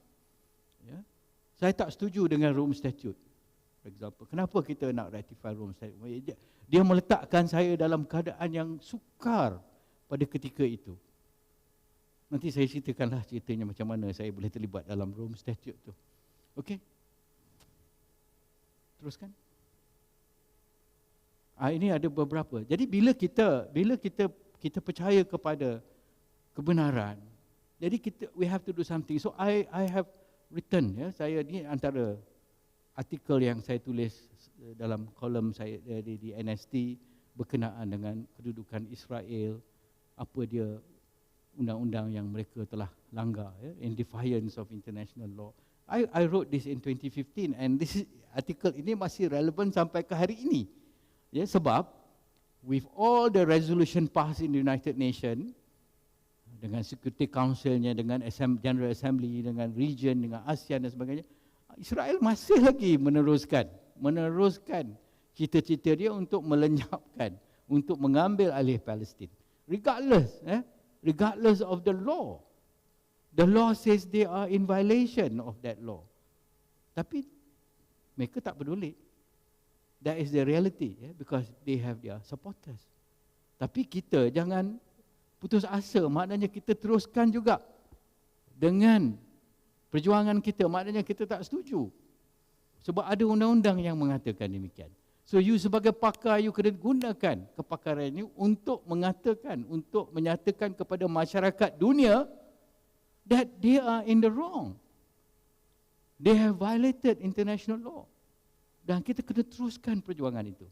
Ya. Saya tak setuju dengan Rome Statute. For example, kenapa kita nak ratify Rome Statute? Dia meletakkan saya dalam keadaan yang sukar pada ketika itu. Nanti saya ceritakanlah ceritanya macam mana saya boleh terlibat dalam Rome Statute tu. Okey? Teruskan. Ini ada beberapa. Jadi bila kita percaya kepada kebenaran, jadi we have to do something. So I have written, ya, saya ni antara artikel yang saya tulis dalam kolom saya di NST berkenaan dengan kedudukan Israel, apa dia undang-undang yang mereka telah langgar, ya, in defiance of international law. I wrote this in 2015 and this artikel ini masih relevan sampai ke hari ini. Ya, sebab with all the resolution passed in the United Nations, dengan Security Council-nya, dengan General Assembly, dengan region, dengan ASEAN dan sebagainya, Israel masih lagi meneruskan cita-cita dia untuk melenyapkan, untuk mengambil alih Palestin. Regardless of the law. The law says they are in violation of that law. Tapi mereka tak peduli. That is the reality, because they have their supporters. Tapi kita jangan putus asa, maknanya kita teruskan juga dengan perjuangan kita, maknanya kita tak setuju. Sebab ada undang-undang yang mengatakan demikian. So you sebagai pakar, you kena gunakan kepakaran ini untuk mengatakan, untuk menyatakan kepada masyarakat dunia that they are in the wrong. They have violated international law. Dan kita kena teruskan perjuangan itu.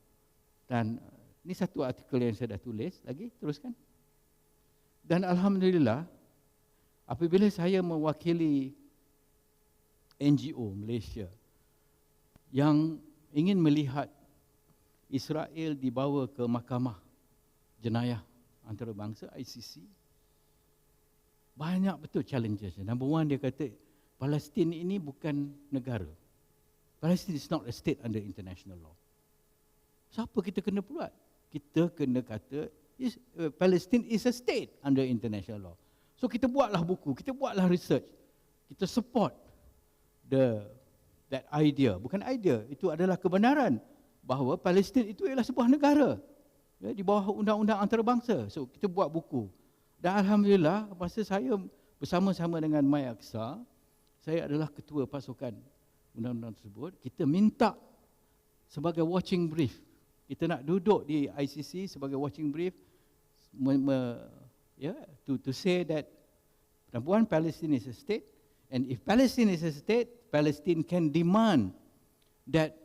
Dan ini satu artikel yang saya dah tulis lagi, teruskan. Dan alhamdulillah, apabila saya mewakili NGO Malaysia yang ingin melihat Israel dibawa ke mahkamah jenayah antarabangsa ICC, banyak betul challenges. Number one, dia kata Palestin ini bukan negara. Palestin is not a state under international law. Siapa kita kena buat? Kita kena kata Palestine is a state under international law. So kita buatlah buku, kita buatlah research, kita support that idea. Bukan idea, itu adalah kebenaran bahawa Palestin itu ialah sebuah negara, ya, di bawah undang-undang antarabangsa. So kita buat buku. Dan alhamdulillah, masa saya bersama-sama dengan Mai Aqsa, saya adalah ketua pasukan undang-undang tersebut. Kita minta sebagai watching brief, kita nak duduk di ICC sebagai watching brief, to say that number one, Palestine is a state, and if Palestine is a state, Palestine can demand that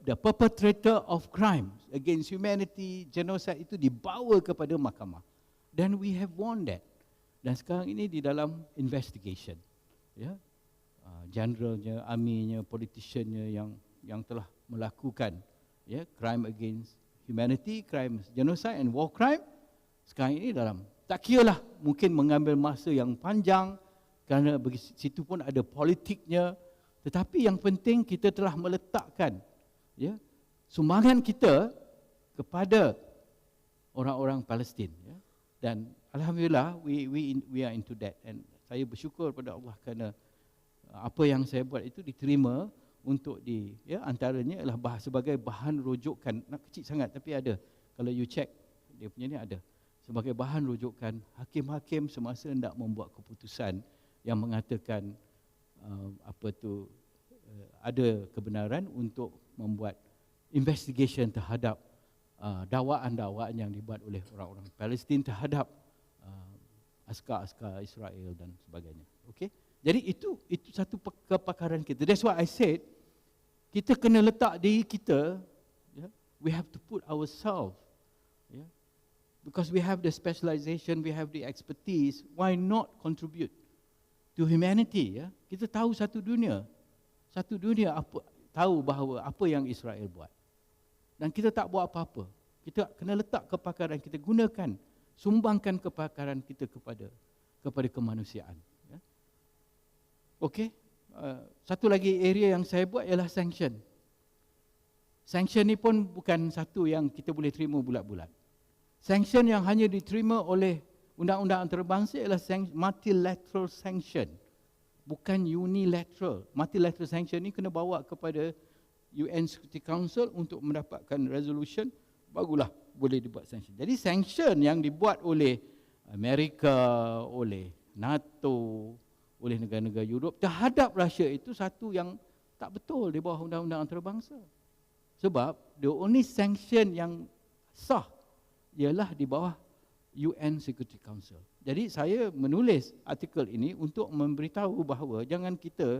the perpetrator of crimes against humanity, genocide itu dibawa kepada mahkamah. Then we have won that. Dan sekarang ini di dalam investigation, ya, generalnya, army-nya, politician-nya yang telah melakukan, ya, crime against humanity, crime genocide and war crime, sekarang ini dalam, tak kiralah mungkin mengambil masa yang panjang kerana bagi situ pun ada politiknya, tetapi yang penting kita telah meletakkan, ya, sumbangan kita kepada orang-orang Palestin, ya. Dan alhamdulillah we are into that, and saya bersyukur pada Allah kerana apa yang saya buat itu diterima untuk antaranya ialah sebagai bahan rujukan. Nak kecil sangat tapi ada, kalau you check dia punya ni ada, sebagai bahan rujukan hakim-hakim semasa hendak membuat keputusan yang mengatakan ada kebenaran untuk membuat investigation terhadap dakwaan-dakwaan yang dibuat oleh orang-orang Palestin terhadap askar-askar Israel dan sebagainya. Okey. Jadi itu satu kepakaran kita. That's why I said kita kena letak diri kita, we have to put ourselves, because we have the specialization, we have the expertise, why not contribute to humanity? Kita tahu satu dunia tahu bahawa apa yang Israel buat, dan kita tak buat apa-apa. Kita kena letak kepakaran kita, gunakan, sumbangkan kepakaran kita kepada kemanusiaan. Okey. Satu lagi area yang saya buat ialah sanction. Sanction ni pun bukan satu yang kita boleh terima bulat-bulat. Sanction yang hanya diterima oleh undang-undang antarabangsa ialah multilateral sanction, bukan unilateral. Multilateral sanction ni kena bawa kepada UN Security Council untuk mendapatkan resolution, barulah boleh dibuat sanction. Jadi sanction yang dibuat oleh Amerika, oleh NATO, oleh negara-negara Europe terhadap Russia itu satu yang tak betul di bawah undang-undang antarabangsa. Sebab the only sanction yang sah ialah di bawah UN Security Council. Jadi saya menulis artikel ini untuk memberitahu bahawa jangan kita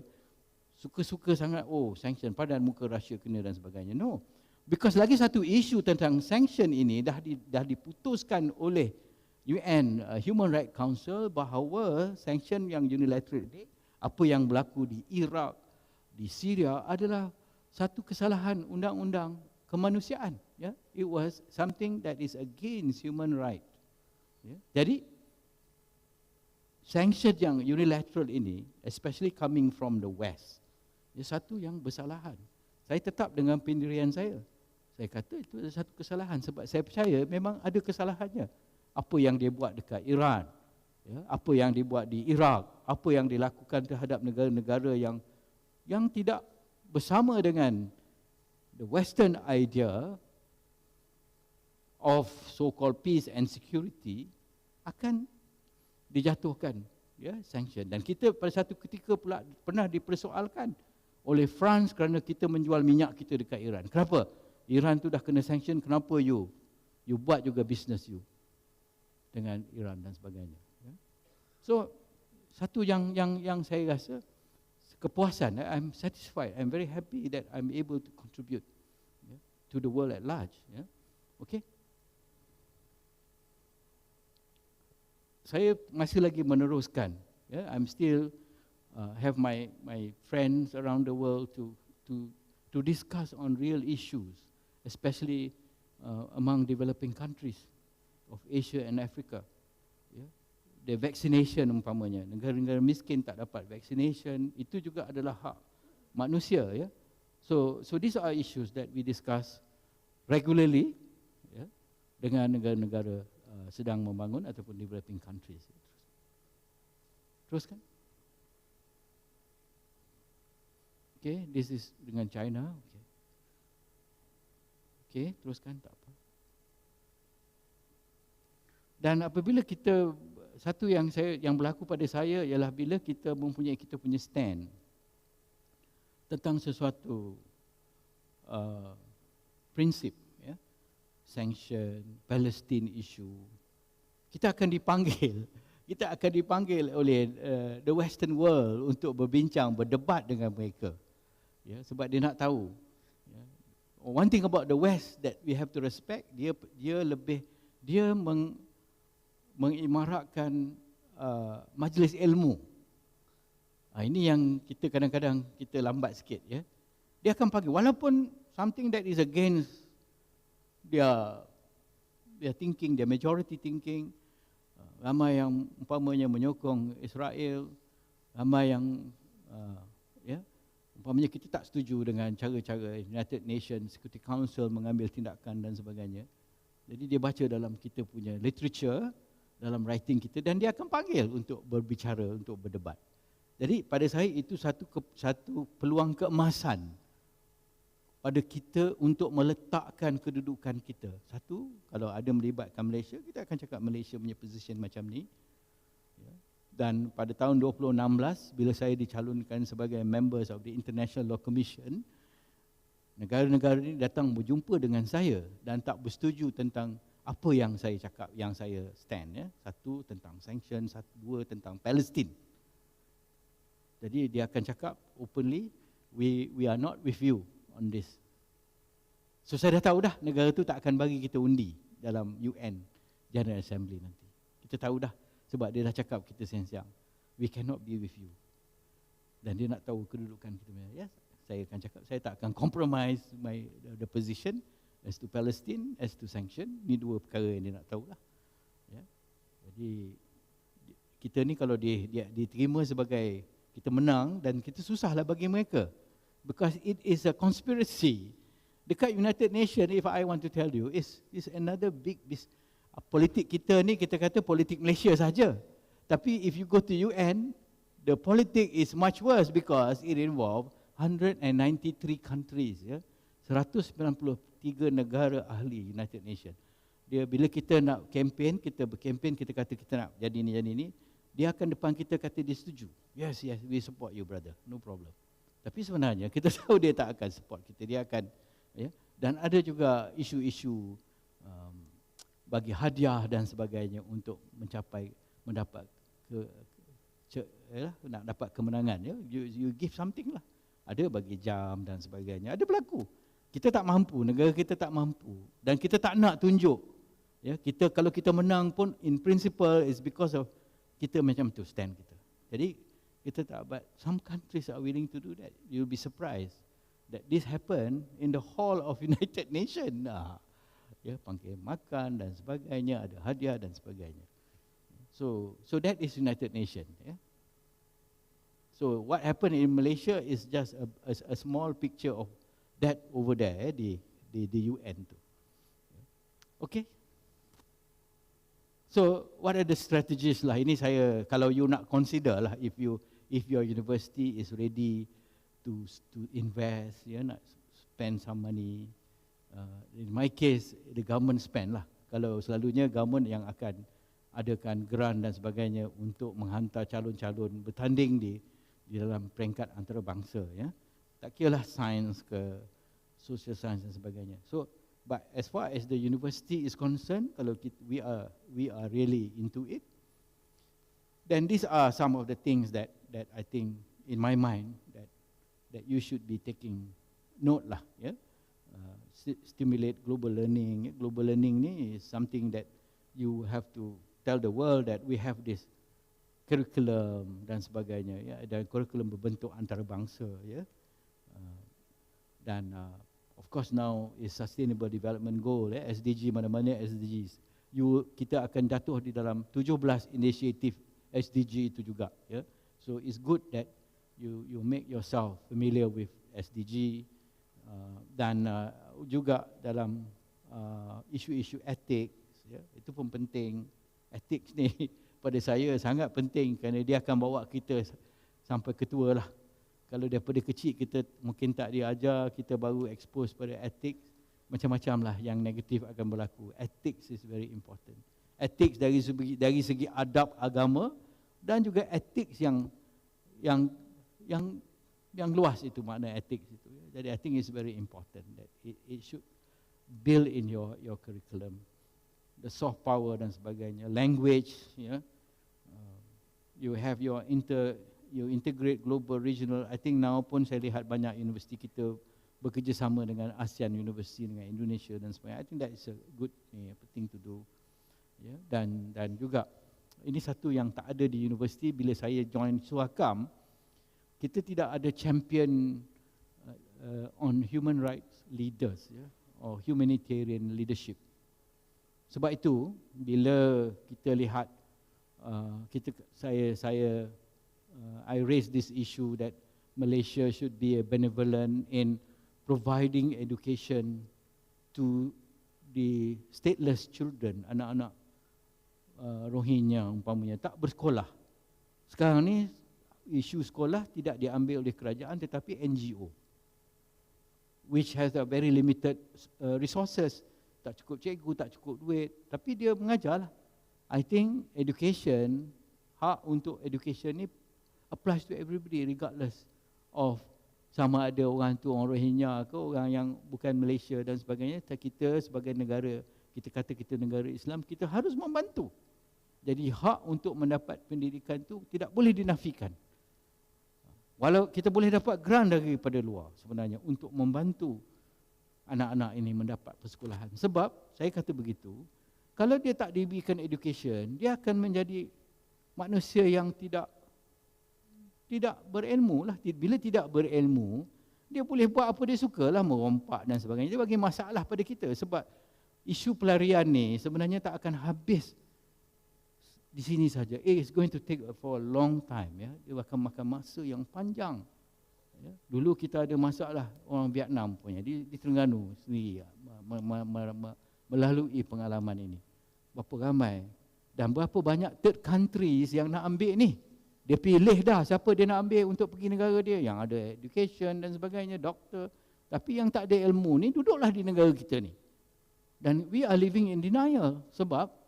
suka-suka sangat, sanction padan muka Russia kena dan sebagainya. No. Because lagi satu isu tentang sanction ini dah diputuskan oleh UN Human Rights Council bahawa sanction yang unilateral ini, apa yang berlaku di Iraq, di Syria adalah satu kesalahan undang-undang kemanusiaan. It was something that is against human right. Jadi sanction yang unilateral ini, especially coming from the West, satu yang bersalahan. Saya tetap dengan pendirian saya. Saya kata itu adalah satu kesalahan sebab saya percaya memang ada kesalahannya. Apa yang dia buat dekat Iran, apa yang dia buat di Iraq, apa yang dilakukan terhadap negara-negara yang tidak bersama dengan the Western idea of so-called peace and security akan dijatuhkan sanction. Dan kita pada satu ketika pula pernah dipersoalkan oleh France kerana kita menjual minyak kita dekat Iran. Kenapa? Iran tu dah kena sanction, kenapa you buat juga business you dengan Iran dan sebagainya. So satu yang saya rasa kepuasan, I'm satisfied, I'm very happy that I'm able to contribute to the world at large. Okay. Saya masih lagi meneruskan. I'm still have my friends around the world to discuss on real issues, especially among developing countries of Asia and Africa. The vaccination umpamanya, negara-negara miskin tak dapat vaccination, itu juga adalah hak manusia. So these are issues that we discuss regularly dengan negara-negara sedang membangun ataupun developing countries. Teruskan. Okay, this is dengan China. Okay, teruskan, tak apa. Dan apabila kita, satu yang berlaku pada saya ialah bila kita mempunyai kita punya stand tentang sesuatu prinsip, sanction, Palestine issue, kita akan dipanggil oleh the Western world untuk berbincang, berdebat dengan mereka. Sebab dia nak tahu. One thing about the West that we have to respect, dia mengimaratkan majlis ilmu. Ini yang kita kadang-kadang kita lambat sikit. Dia akan panggil, walaupun something that is against their thinking, their majority thinking, ramai yang umpamanya menyokong Israel, ramai yang umpamanya kita tak setuju dengan cara-cara United Nations Security Council mengambil tindakan dan sebagainya. Jadi dia baca dalam kita punya literature, dalam writing kita, dan dia akan panggil untuk berbicara, untuk berdebat. Jadi pada saya itu satu peluang keemasan pada kita untuk meletakkan kedudukan kita. Satu, kalau ada melibatkan Malaysia, kita akan cakap Malaysia punya position macam ni. Dan pada tahun 2016, bila saya dicalonkan sebagai members of the International Law Commission, negara-negara ini datang berjumpa dengan saya dan tak bersetuju tentang apa yang saya cakap, yang saya stand. Satu, tentang sanction. Dua, tentang Palestin. Jadi dia akan cakap openly, we are not with you on this. So saya dah tahu dah negara tu tak akan bagi kita undi dalam UN General Assembly nanti. Kita tahu dah sebab dia dah cakap kita siang-siang, we cannot be with you. Dan dia nak tahu kedudukan kita. Yes, saya akan cakap saya tak akan compromise the position as to Palestine, as to sanction. Ni dua perkara yang dia nak tahulah. Ya. Jadi kita ni kalau dia diterima sebagai kita menang, dan kita susahlah bagi mereka, because it is a conspiracy. Dekat United Nations, if I want to tell you, is another big politik kita ni, kita kata politik Malaysia saja. Tapi if you go to UN, the politik is much worse because it involve 193 countries, ya. 193 negara ahli United Nations. Dia bila kita nak campaign, kita berkempen, kita kata kita nak jadi ni, dia akan depan kita kata dia setuju. Yes, we support you brother, no problem. Tapi sebenarnya kita tahu dia tak akan support kita, dia akan, ya. Dan ada juga isu-isu bagi hadiah dan sebagainya untuk mendapat nak dapat kemenangan, ya. You give something lah. Ada bagi jam dan sebagainya. Ada berlaku. Kita tak mampu, negara kita tak mampu, dan kita tak nak tunjuk, ya. Kita kalau kita menang pun in principle is because of kita macam tu stand kita. Jadi kita tak, but some countries are willing to do that. You'll be surprised that this happen in the hall of United Nations. Ya, panggil makan dan sebagainya, ada hadiah dan sebagainya. So that is United Nations. Ya. So what happened in Malaysia is just a small picture of that over there, di UN tu. Okay. So what are the strategies lah? Ini saya, kalau you nak consider lah, if your university is ready to invest, ya, nak spend some money. In my case, the government spend lah. Kalau selalunya government yang akan adakan grant dan sebagainya untuk menghantar calon-calon bertanding di dalam peringkat antarabangsa, ya. Tak kira lah sains ke social science dan sebagainya. So, but as far as the university is concerned, kalau we are really into it, then these are some of the things that I think in my mind that you should be taking note lah, ya. Stimulate global learning. Global learning ni is something that you have to tell the world that we have this curriculum dan sebagainya, ya. Dan curriculum berbentuk antarabangsa, ya. Dan of course now is Sustainable Development Goal, ya. SDG, mana-mana SDGs. Kita akan jatuh di dalam 17 inisiatif SDG itu juga, ya. So it's good that you make yourself familiar with SDG, dan juga dalam isu-isu etik, ya, itu pun penting. Etik ni pada saya sangat penting kerana dia akan bawa kita sampai ketua lah. Kalau daripada kecil kita mungkin tak diajar, kita baru expose pada etik, macam-macam lah yang negatif akan berlaku. Ethics is very important. Ethics dari segi adab agama, dan juga ethics yang luas itu, makna ethics itu. Jadi I think it's very important that it should build in your curriculum. The soft power dan sebagainya, language, ya. You have you integrate global, regional. I think now pun saya lihat banyak universiti kita bekerjasama dengan ASEAN University, dengan Indonesia dan sebagainya. I think that is a good thing to do. Ya. Dan juga ini satu yang tak ada di universiti. Bila saya join SUHAKAM, kita tidak ada champion on human rights leaders, ya, or humanitarian leadership. Sebab itu bila kita lihat I raise this issue that Malaysia should be a benevolent in providing education to the stateless children, anak-anak Rohingya umpamanya tak bersekolah. Sekarang ni isu sekolah tidak diambil oleh kerajaan tetapi NGO, which has a very limited resources. Tak cukup cikgu, tak cukup duit, tapi dia mengajarlah. I think education, hak untuk education ni applies to everybody regardless of sama ada orang tu orang Rohingya ke orang yang bukan Malaysia dan sebagainya. Kita sebagai negara, kita kata kita negara Islam, kita harus membantu. Jadi hak untuk mendapat pendidikan tu tidak boleh dinafikan. Walau kita boleh dapat grant daripada luar sebenarnya untuk membantu anak-anak ini mendapat persekolahan. Sebab saya kata begitu, kalau dia tak diberikan education, dia akan menjadi manusia yang tidak berilmu lah. Bila tidak berilmu, dia boleh buat apa dia suka lah, merompak dan sebagainya. Dia bagi masalah pada kita sebab isu pelarian ni sebenarnya tak akan habis di sini saja. It's going to take for a long time. Ya. Dia akan makan masa yang panjang. Ya. Dulu kita ada masalah orang Vietnam punya di Terengganu sendiri, melalui pengalaman ini. Berapa ramai dan berapa banyak third countries yang nak ambil ni. Dia pilih dah siapa dia nak ambil untuk pergi negara dia, yang ada education dan sebagainya, doktor. Tapi yang tak ada ilmu ni duduklah di negara kita ni. Dan we are living in denial sebab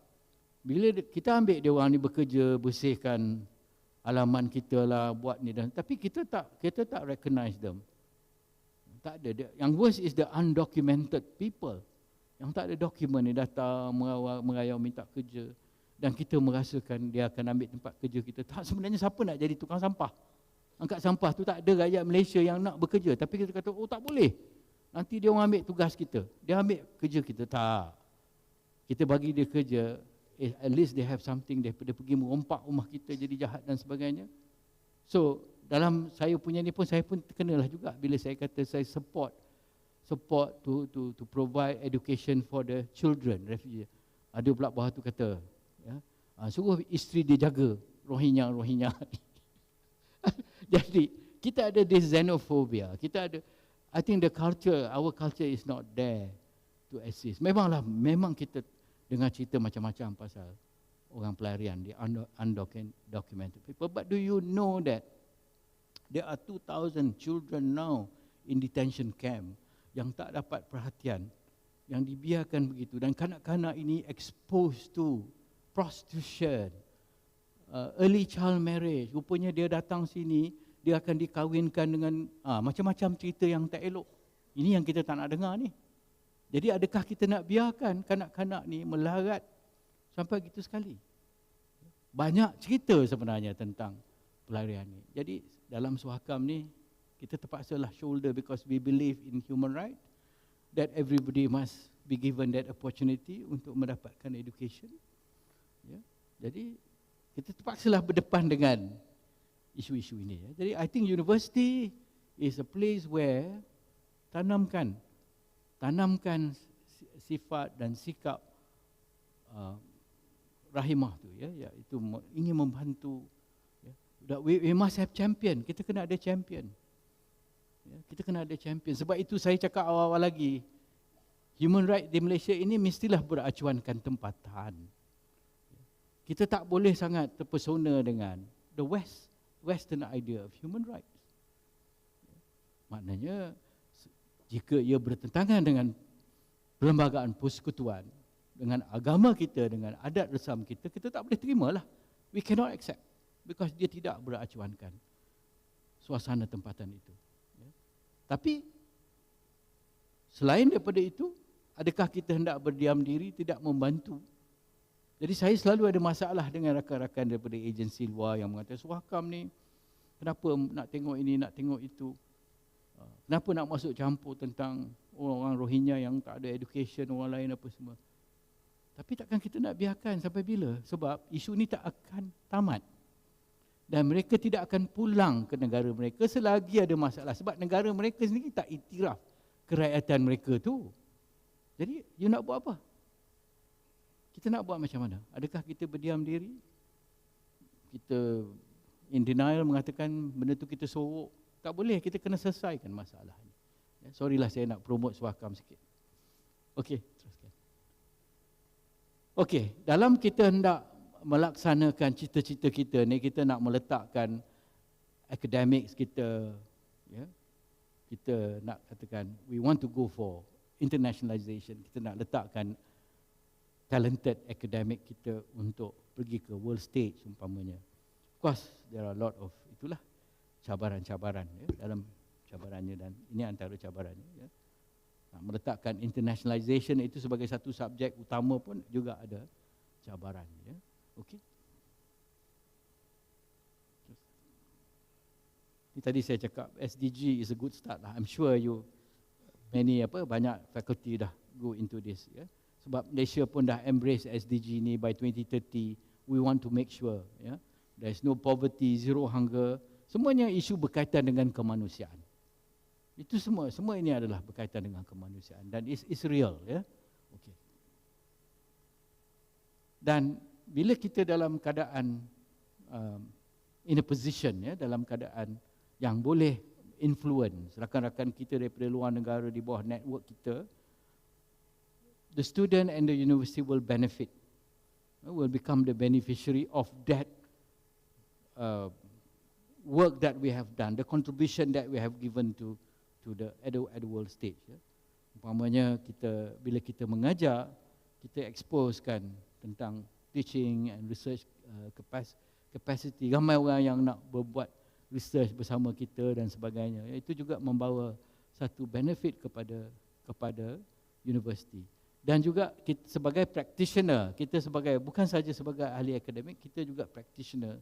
bila kita ambil dia orang ni bekerja, bersihkan halaman kita lah, buat ni dan tapi kita tak recognize them. Tak ada. Yang worst is the undocumented people. Yang tak ada dokumen ni datang merayau minta kerja dan kita merasakan dia akan ambil tempat kerja kita. Tak, sebenarnya siapa nak jadi tukang sampah? Angkat sampah tu tak ada rakyat Malaysia yang nak bekerja, tapi kita kata oh tak boleh. Nanti dia orang ambil tugas kita. Dia ambil kerja kita. Tak. Kita bagi dia kerja, at least they have something daripada pergi merompak rumah kita jadi jahat dan sebagainya. So, dalam saya punya ni pun, saya pun terkenalah juga bila saya kata saya support to provide education for the children, refugee. Ada pula bawah tu kata, ya, suruh isteri dia jaga Rohingya. Jadi, kita ada this xenophobia. Kita ada, I think our culture is not there to assist. Memang kita dengar cerita macam-macam pasal orang pelarian, di undocumented people. But do you know that there are 2,000 children now in detention camp yang tak dapat perhatian, yang dibiarkan begitu. Dan kanak-kanak ini exposed to prostitution, early child marriage. Rupanya dia datang sini, dia akan dikahwinkan dengan macam-macam cerita yang tak elok. Ini yang kita tak nak dengar ni. Jadi adakah kita nak biarkan kanak-kanak ni melarat sampai gitu sekali? Banyak cerita sebenarnya tentang pelarian ni. Jadi dalam SUHAKAM ni, kita terpaksalah shoulder because we believe in human right, that everybody must be given that opportunity untuk mendapatkan education. Ya. Jadi kita terpaksalah berdepan dengan isu-isu ini. Ya. Jadi I think university is a place where tanamkan sifat dan sikap rahimah tu, ya, iaitu ingin membantu. Ya. We must have champion. Kita kena ada champion. Ya, kita kena ada champion. Sebab itu saya cakap awal-awal lagi, human right di Malaysia ini mestilah beracuankan tempatan. Kita tak boleh sangat terpesona dengan the Western idea of human rights. Maknanya jika ia bertentangan dengan perlembagaan persekutuan, dengan agama kita, dengan adat resam kita, kita tak boleh terimalah. We cannot accept because dia tidak beracuankan suasana tempatan itu. Ya. Tapi selain daripada itu, adakah kita hendak berdiam diri, tidak membantu? Jadi saya selalu ada masalah dengan rakan-rakan daripada agensi luar yang mengatakan SUHAKAM ni, kenapa nak tengok ini, nak tengok itu? Kenapa nak masuk campur tentang orang Rohingya yang tak ada education, orang lain apa semua? Tapi takkan kita nak biarkan sampai bila? Sebab isu ni tak akan tamat. Dan mereka tidak akan pulang ke negara mereka selagi ada masalah. Sebab negara mereka sendiri tak iktiraf kerakyatan mereka tu. Jadi, you nak buat apa? Kita nak buat macam mana? Adakah kita berdiam diri? Kita in denial mengatakan benda tu kita sorok? Tak boleh, kita kena selesaikan masalah ni. Ya, sorry lah saya nak promote SUHAKAM sikit. Okey, teruskan. Okey, dalam kita hendak melaksanakan cita-cita kita ni, kita nak meletakkan akademik kita, ya, kita nak katakan we want to go for internationalization, kita nak letakkan talented akademik kita untuk pergi ke world stage umpamanya. Of course, there are a lot of itulah cabaran-cabaran, ya, dalam cabarannya, dan ini antara cabarannya. Ya. Nah, meletakkan internationalization itu sebagai satu subjek utama pun juga ada cabaran. Ya. Okey. Tadi saya cakap SDG is a good start lah. I'm sure banyak faculty dah go into this. Ya. Sebab Malaysia pun dah embrace SDG ni by 2030. We want to make sure there is no poverty, zero hunger. Semuanya isu berkaitan dengan kemanusiaan. Itu semua ini adalah berkaitan dengan kemanusiaan dan it's real. Ya. Okay. Dan bila kita dalam keadaan in a position, dalam keadaan yang boleh influence rakan-rakan kita daripada luar negara di bawah network kita, the student and the university will benefit, will become the beneficiary of that work that we have done, the contribution that we have given to the at the world stage. Umpamanya bila kita mengajar, kita exposekan tentang teaching and research capacity, ramai orang yang nak berbuat research bersama kita dan sebagainya. Itu juga membawa satu benefit kepada universiti. Dan juga kita sebagai practitioner, kita bukan saja sebagai ahli akademik, kita juga practitioner,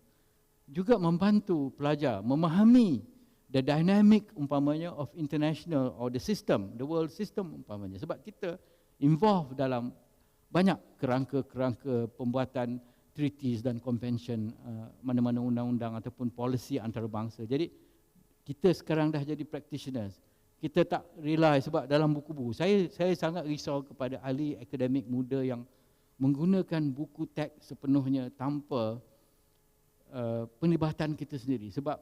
juga membantu pelajar memahami the dynamic umpamanya of international or the system, the world system umpamanya. Sebab kita involved dalam banyak kerangka-kerangka pembuatan treaties dan convention, mana-mana undang-undang ataupun policy antarabangsa. Jadi kita sekarang dah jadi practitioners. Kita tak rely sebab dalam buku-buku. Saya sangat risau kepada ahli akademik muda yang menggunakan buku teks sepenuhnya tanpa penglibatan kita sendiri. Sebab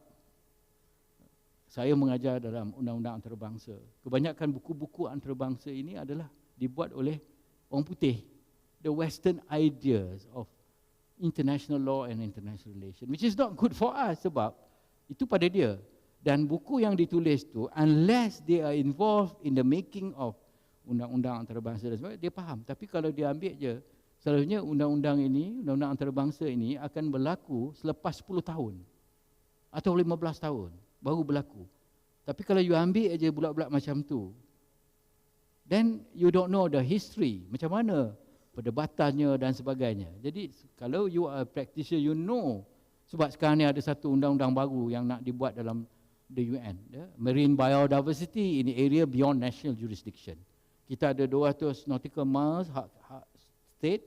saya mengajar dalam undang-undang antarabangsa. Kebanyakan buku-buku antarabangsa ini adalah dibuat oleh orang putih. The Western ideas of international law and international relations, which is not good for us sebab itu pada dia. Dan buku yang ditulis tu, unless they are involved in the making of undang-undang antarabangsa dan sebagainya, dia faham. Tapi kalau dia ambil je, selalunya undang-undang antarabangsa ini akan berlaku selepas 10 tahun atau 15 tahun baru berlaku. Tapi kalau you ambil aja bulat-bulat macam tu, then you don't know the history, macam mana perdebatannya dan sebagainya. Jadi kalau you are a practitioner, you know. Sebab sekarang ni ada satu undang-undang baru yang nak dibuat dalam the UN, Marine Biodiversity in the area beyond national jurisdiction. Kita ada 200 nautical miles hak state,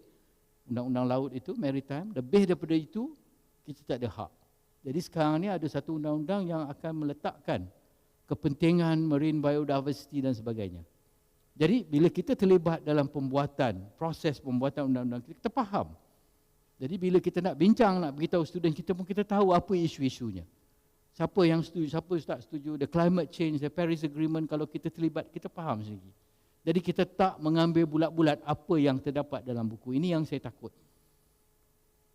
undang-undang laut itu, maritime. Lebih daripada itu, kita tak ada hak. Jadi sekarang ni ada satu undang-undang yang akan meletakkan kepentingan marine biodiversity dan sebagainya. Jadi bila kita terlibat dalam proses pembuatan undang-undang, kita faham. Jadi bila kita nak bincang, nak beritahu student kita pun kita tahu apa isu-isunya. Siapa yang setuju, siapa tak setuju, the climate change, the Paris Agreement, kalau kita terlibat, kita faham sendiri. Jadi kita tak mengambil bulat-bulat apa yang terdapat dalam buku. Ini yang saya takut.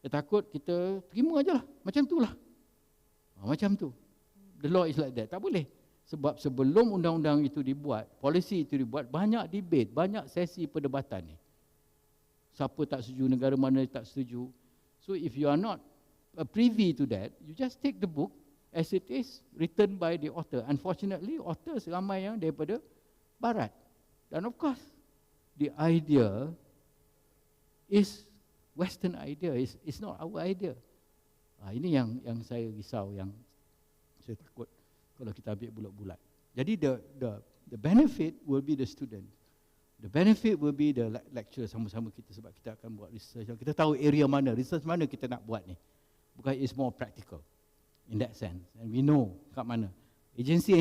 Saya takut kita terima aja lah, macam tu lah. Macam tu. The law is like that. Tak boleh. Sebab sebelum undang-undang itu dibuat, polisi itu dibuat, banyak debate, banyak sesi perdebatan ni. Siapa tak setuju, negara mana tak setuju. So if you are not privy to that, you just take the book as it is written by the author. Unfortunately, authors ramai yang daripada barat. Dan of course, the idea is Western idea, it's not our idea. Ini yang saya risau, yang saya takut kalau kita ambil bulat-bulat. Jadi the benefit will be the student. The benefit will be the lecturer sama-sama kita, sebab kita akan buat research. Kita tahu area mana, research mana kita nak buat ni. Bukan it's more practical in that sense. And we know kat mana. Agensi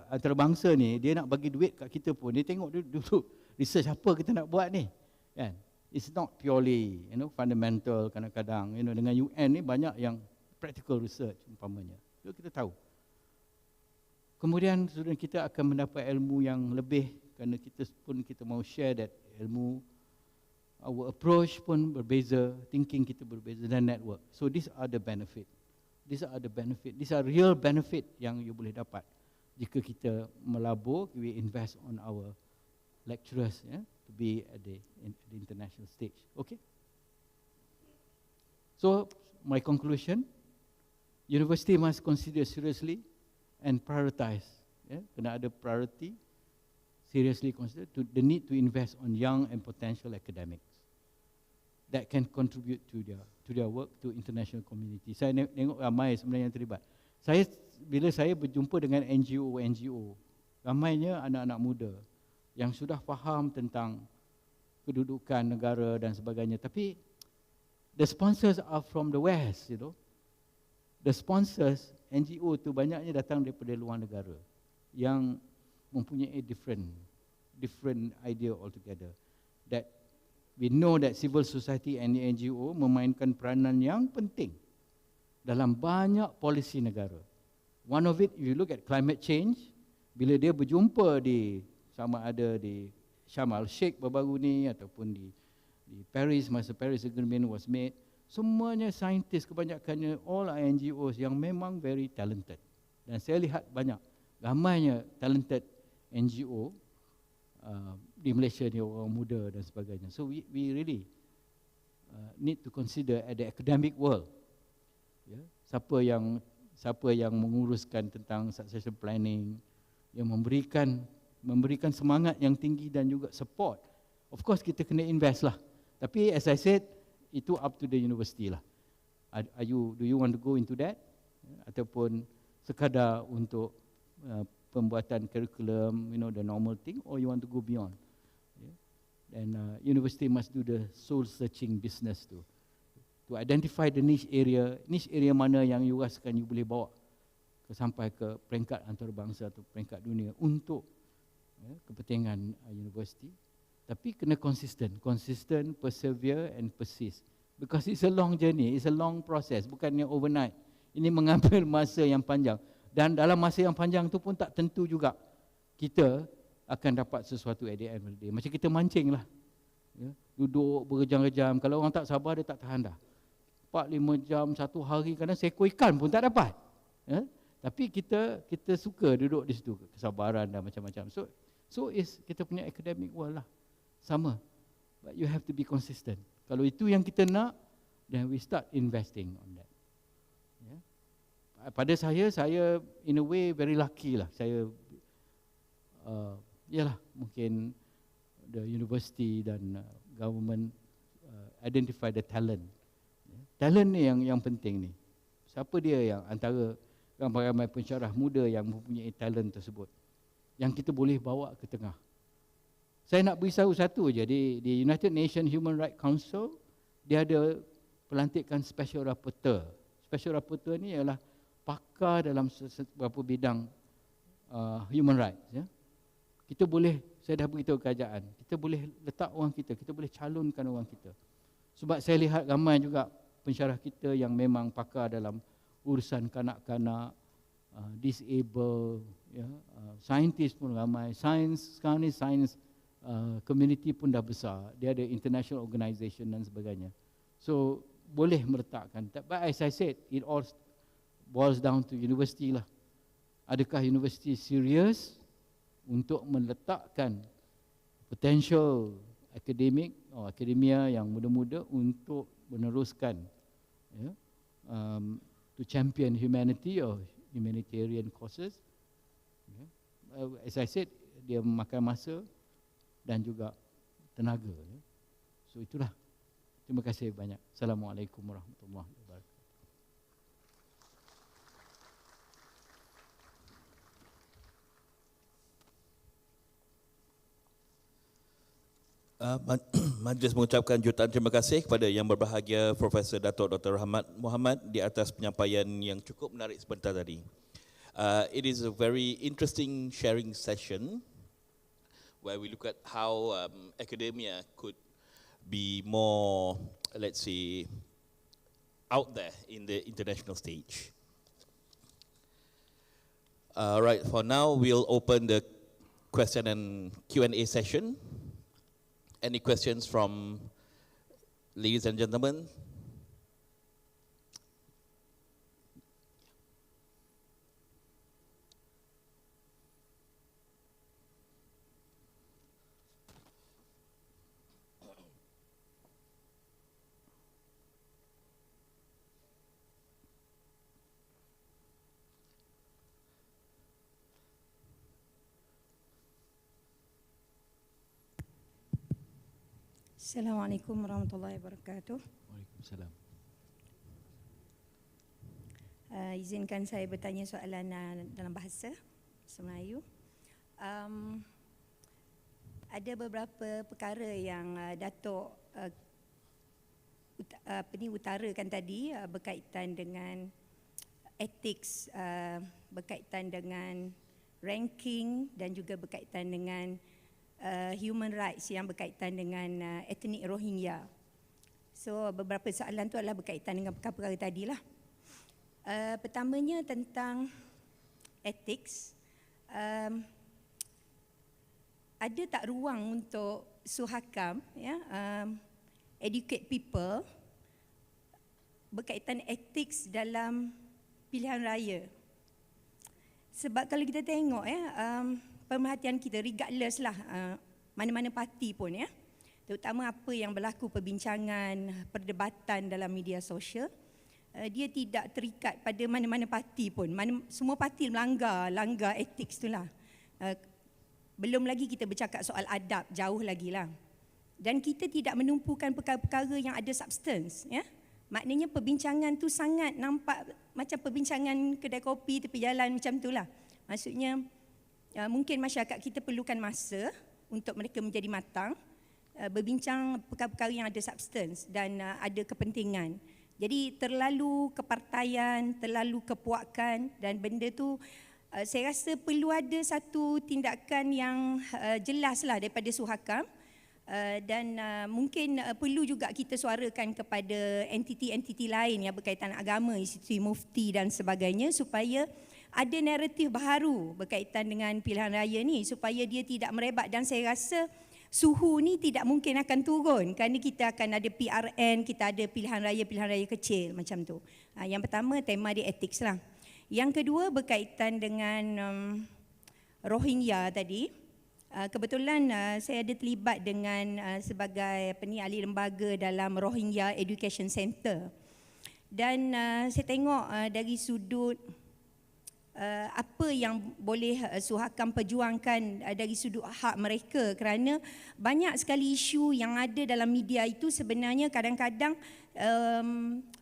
antarabangsa ni, dia nak bagi duit kat kita pun, dia tengok dulu research apa kita nak buat ni. Kan? It's not purely, fundamental kadang-kadang. Dengan UN ni banyak yang practical research umpamanya. So kita tahu. Kemudian student kita akan mendapat ilmu yang lebih, kerana kita mau share that ilmu. Our approach pun berbeza, thinking kita berbeza, dan network. So these are the benefit. These are real benefit yang you boleh dapat jika kita melabur, we invest on our lecturers, to be at the international stage. Okay. So my conclusion, university must consider seriously and prioritize. Kena ada priority, seriously consider the need to invest on young and potential academics that can contribute to their work to international community. Saya tengok ramai sebenarnya yang terlibat. bila saya berjumpa dengan NGO, ramainya anak-anak muda yang sudah faham tentang kedudukan negara dan sebagainya. Tapi the sponsors are from the West, you know. The sponsors, NGO tu banyaknya datang daripada luar negara yang mempunyai different idea altogether. That we know that civil society and NGO memainkan peranan yang penting dalam banyak polisi negara. One of it, if you look at climate change, bila dia berjumpa di, sama ada di Sharm el-Sheikh baru-baru ni ataupun di Paris, masa Paris Agreement was made, semuanya saintis kebanyakannya, all are NGOs yang memang very talented. Dan saya lihat banyak, ramainya talented NGO di Malaysia ni, orang muda dan sebagainya. So we really need to consider at the academic world, siapa yang menguruskan tentang succession planning, yang memberikan semangat yang tinggi dan juga support. Of course kita kena invest lah. Tapi as I said, itu up to the university lah. Do you want to go into that? Ataupun sekadar untuk pembuatan curriculum, the normal thing, or you want to go beyond? And university must do the soul searching business tu. To identify the niche area mana yang you rasakan you boleh bawa sampai ke peringkat antarabangsa atau peringkat dunia untuk kepentingan universiti. Tapi kena consistent, persevere and persist. Because it's a long journey, it's a long process, bukannya overnight. Ini mengambil masa yang panjang. Dan dalam masa yang panjang tu pun tak tentu juga kita akan dapat sesuatu at the end of the day. Macam kita mancing lah. Duduk berjam-jam, kalau orang tak sabar dia tak tahan dah. 4-5 jam, 1 hari, kadang seekor ikan pun tak dapat. Tapi kita suka duduk di situ, kesabaran dan macam-macam. So kita punya academic world lah, sama. But you have to be consistent. Kalau itu yang kita nak, then we start investing on that. Pada saya in a way very lucky lah. Saya, mungkin the university dan government identify the talent. Talent ni yang penting ni. Siapa dia yang antara ramai-ramai pensyarah muda yang mempunyai talent tersebut yang kita boleh bawa ke tengah. Saya nak beritahu satu je, di United Nations Human Rights Council dia ada pelantikan special rapporteur. Special rapporteur ni ialah pakar dalam beberapa bidang human rights. Kita boleh, saya dah beritahu kerajaan, kita boleh letak orang kita boleh calonkan orang kita. Sebab saya lihat ramai juga pensyarah kita yang memang pakar dalam urusan kanak-kanak, disabled, saintis pun ramai. Sekarang ni sains community pun dah besar. Dia ada international organisation dan sebagainya. So boleh meletakkan. But as I said, it all boils down to university lah. Adakah universiti serius untuk meletakkan potential akademik atau akademia yang muda-muda untuk meneruskan to champion humanity or humanitarian causes. As I said, dia memakan masa dan juga tenaga. So itulah. Terima kasih banyak. Assalamualaikum warahmatullahi wabarakatuh. Majlis mengucapkan jutaan terima kasih kepada yang berbahagia Profesor Dato Dr. Rahmat Mohamad di atas penyampaian yang cukup menarik sebentar tadi. It is a very interesting sharing session where we look at how academia could be more, let's say, out there in the international stage. Right, for now we'll open the question and Q&A session. Any questions from ladies and gentlemen? Assalamualaikum warahmatullahi wabarakatuh. Waalaikumsalam. Izinkan saya bertanya soalan dalam bahasa Melayu. Ada beberapa perkara yang Dato utarakan tadi berkaitan dengan etik, berkaitan dengan ranking dan juga berkaitan dengan human rights yang berkaitan dengan etnik Rohingya. So beberapa soalan tu adalah berkaitan dengan perkara-perkara tadilah. Pertamanya tentang etik. Ada tak ruang untuk SUHAKAM educate people berkaitan etik dalam pilihan raya? Sebab kalau kita tengok pemerhatian kita regardless lah mana-mana parti pun terutama apa yang berlaku perbincangan, perdebatan dalam media sosial, dia tidak terikat pada mana-mana parti pun. Semua parti langgar etik itulah. Belum lagi kita bercakap soal adab, jauh lagi lah. Dan kita tidak menumpukan perkara-perkara yang ada substance. Maknanya perbincangan tu sangat nampak macam perbincangan kedai kopi tepi jalan macam itulah. Maksudnya mungkin masyarakat kita perlukan masa untuk mereka menjadi matang, berbincang perkara-perkara yang ada substance dan ada kepentingan. Jadi terlalu kepartaian, terlalu kepuakan dan benda tu saya rasa perlu ada satu tindakan yang jelaslah daripada SUHAKAM dan mungkin perlu juga kita suarakan kepada entiti-entiti lain yang berkaitan agama, institusi mufti dan sebagainya supaya ada naratif baharu berkaitan dengan pilihan raya ni supaya dia tidak merebak dan saya rasa suhu ni tidak mungkin akan turun kerana kita akan ada PRN, kita ada pilihan raya kecil macam tu. Yang pertama tema dia etik lah. Yang kedua berkaitan dengan Rohingya tadi. Kebetulan saya ada terlibat dengan sebagai ahli lembaga dalam Rohingya Education Center. Dan saya tengok dari sudut apa yang boleh SUHAKAM perjuangkan dari sudut hak mereka kerana banyak sekali isu yang ada dalam media itu sebenarnya kadang-kadang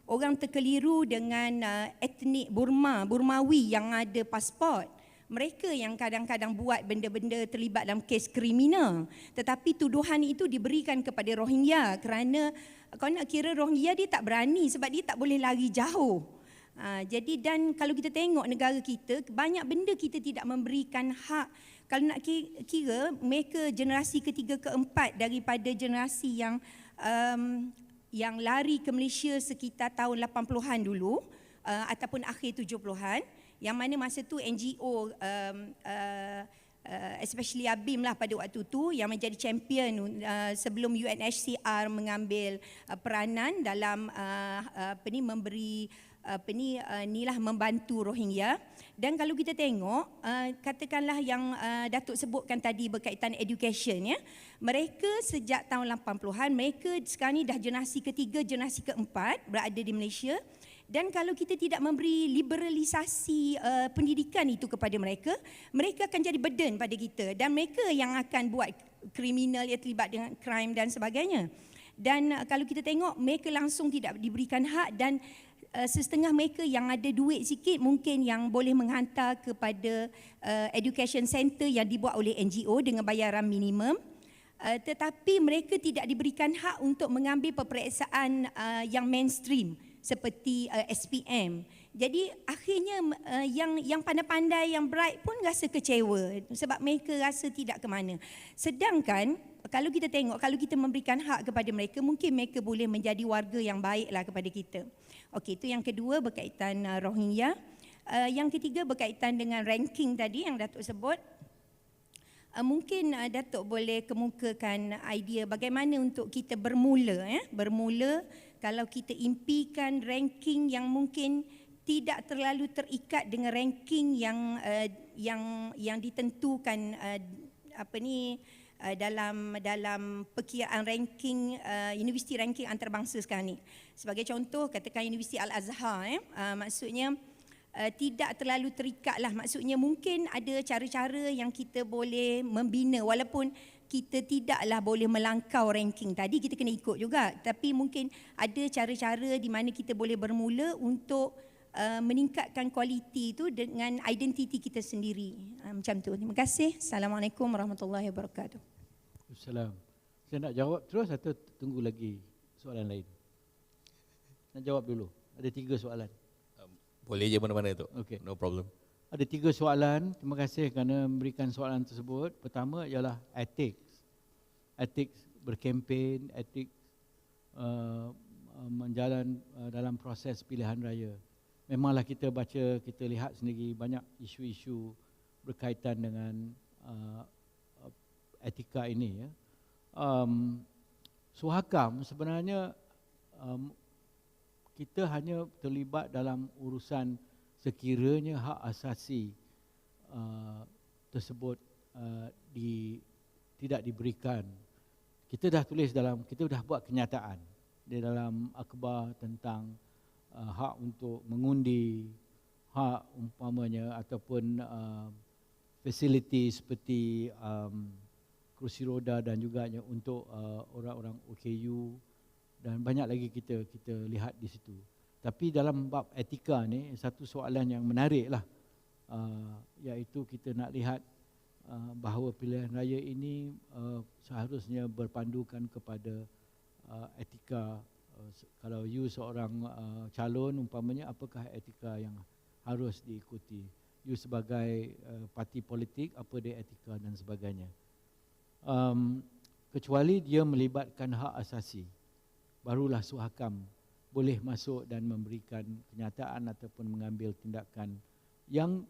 orang terkeliru dengan etnik Burmawi yang ada pasport. Mereka yang kadang-kadang buat benda-benda terlibat dalam kes kriminal. Tetapi tuduhan itu diberikan kepada Rohingya kerana kalau nak kira Rohingya dia tak berani sebab dia tak boleh lari jauh. Jadi dan kalau kita tengok negara kita, banyak benda kita tidak memberikan hak. Kalau nak kira mereka generasi ketiga keempat daripada generasi yang lari ke Malaysia sekitar tahun 80-an dulu ataupun akhir 70-an, yang mana masa tu NGO especially ABIM lah pada waktu tu yang menjadi champion sebelum UNHCR mengambil peranan dalam memberi membantu Rohingya. Dan kalau kita tengok katakanlah yang Datuk sebutkan tadi berkaitan education mereka sejak tahun 80-an mereka sekarang ni dah generasi ketiga, generasi keempat berada di Malaysia. Dan kalau kita tidak memberi liberalisasi pendidikan itu kepada mereka, mereka akan jadi burden pada kita dan mereka yang akan buat kriminal yang terlibat dengan crime dan sebagainya. Dan kalau kita tengok mereka langsung tidak diberikan hak dan setengah mereka yang ada duit sikit mungkin yang boleh menghantar kepada education center yang dibuat oleh NGO dengan bayaran minimum. Tetapi mereka tidak diberikan hak untuk mengambil peperiksaan yang mainstream seperti SPM. Jadi akhirnya yang pandai-pandai, yang bright pun rasa kecewa sebab mereka rasa tidak ke mana. Sedangkan kalau kita tengok, kalau kita memberikan hak kepada mereka, mungkin mereka boleh menjadi warga yang baiklah kepada kita. Okey, itu yang kedua berkaitan Rohingya. Yang ketiga berkaitan dengan ranking tadi yang Datuk sebut. Mungkin Datuk boleh kemukakan idea bagaimana untuk kita bermula kalau kita impikan ranking yang mungkin tidak terlalu terikat dengan ranking yang ditentukan dalam perkiraan ranking universiti ranking antarabangsa sekarang ni. Sebagai contoh katakan Universiti Al-Azhar maksudnya tidak terlalu terikatlah, maksudnya mungkin ada cara-cara yang kita boleh membina walaupun kita tidaklah boleh melangkau ranking tadi, kita kena ikut juga, tapi mungkin ada cara-cara di mana kita boleh bermula untuk meningkatkan kualiti itu dengan identiti kita sendiri. Macam tu. Terima kasih. Assalamualaikum warahmatullahi wabarakatuh. Assalamualaikum. Saya nak jawab terus atau tunggu lagi soalan lain? Nak jawab dulu. Ada 3 soalan. Boleh je mana-mana tu. Okey. No problem. Ada 3 soalan. Terima kasih kerana memberikan soalan tersebut. Pertama ialah ethics. Ethics berkempen, ethics menjalan dalam proses pilihan raya. Memanglah kita baca, kita lihat sendiri banyak isu-isu berkaitan dengan etika ini. Ya. SUHAKAM sebenarnya kita hanya terlibat dalam urusan sekiranya hak asasi tersebut tidak diberikan. Kita dah tulis kita dah buat kenyataan di dalam akhbar tentang hak untuk mengundi, hak umpamanya ataupun fasiliti seperti kerusi roda dan juga untuk orang-orang OKU dan banyak lagi kita lihat di situ. Tapi dalam bab etika ni satu soalan yang menarik lah, iaitu kita nak lihat bahawa pilihan raya ini seharusnya berpandukan kepada etika. Kalau you seorang calon umpamanya, apakah etika yang harus diikuti? You sebagai parti politik, apa dia etika dan sebagainya. Kecuali dia melibatkan hak asasi, barulah SUHAKAM boleh masuk dan memberikan kenyataan ataupun mengambil tindakan yang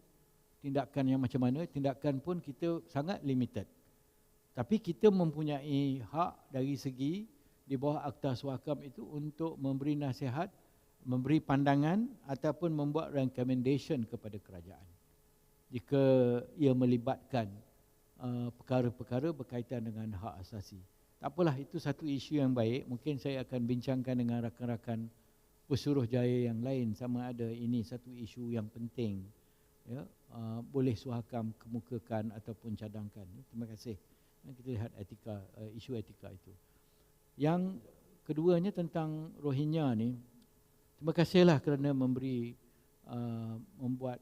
macam mana. Tindakan pun kita sangat limited. Tapi kita mempunyai hak dari segi di bawah Akta SUHAKAM itu untuk memberi nasihat, memberi pandangan ataupun membuat recommendation kepada kerajaan jika ia melibatkan perkara-perkara berkaitan dengan hak asasi. Tak apalah, itu satu isu yang baik. Mungkin saya akan bincangkan dengan rakan-rakan Pesuruhjaya yang lain sama ada ini satu isu yang penting. Ya, boleh SUHAKAM kemukakan ataupun cadangkan. Terima kasih. Kita lihat etika, isu etika itu. Yang keduanya tentang Rohingya ni, terima kasihlah kerana membuat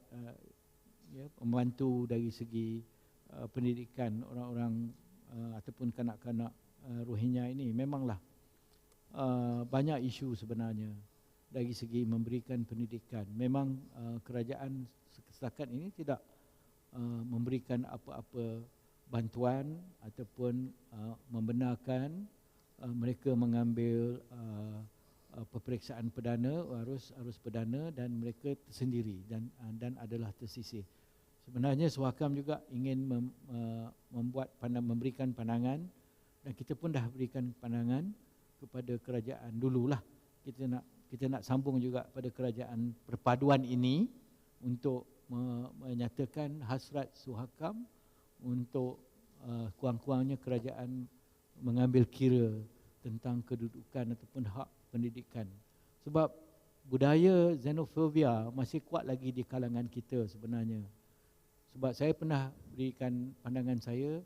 membantu dari segi pendidikan orang-orang ataupun kanak-kanak Rohingya ini. Memanglah banyak isu sebenarnya dari segi memberikan pendidikan. Memang kerajaan setakat ini tidak memberikan apa-apa bantuan ataupun membenarkan mereka mengambil peperiksaan perdana, arus perdana, dan mereka tersendiri dan adalah tersisih. Sebenarnya SUHAKAM juga ingin memberikan pandangan, dan kita pun dah berikan pandangan kepada kerajaan dululah. Kita nak sambung juga pada kerajaan perpaduan ini untuk menyatakan hasrat SUHAKAM untuk kurang-kurangnya kerajaan mengambil kira tentang kedudukan ataupun hak pendidikan. Sebab budaya xenofobia masih kuat lagi di kalangan kita sebenarnya. Sebab saya pernah berikan pandangan saya,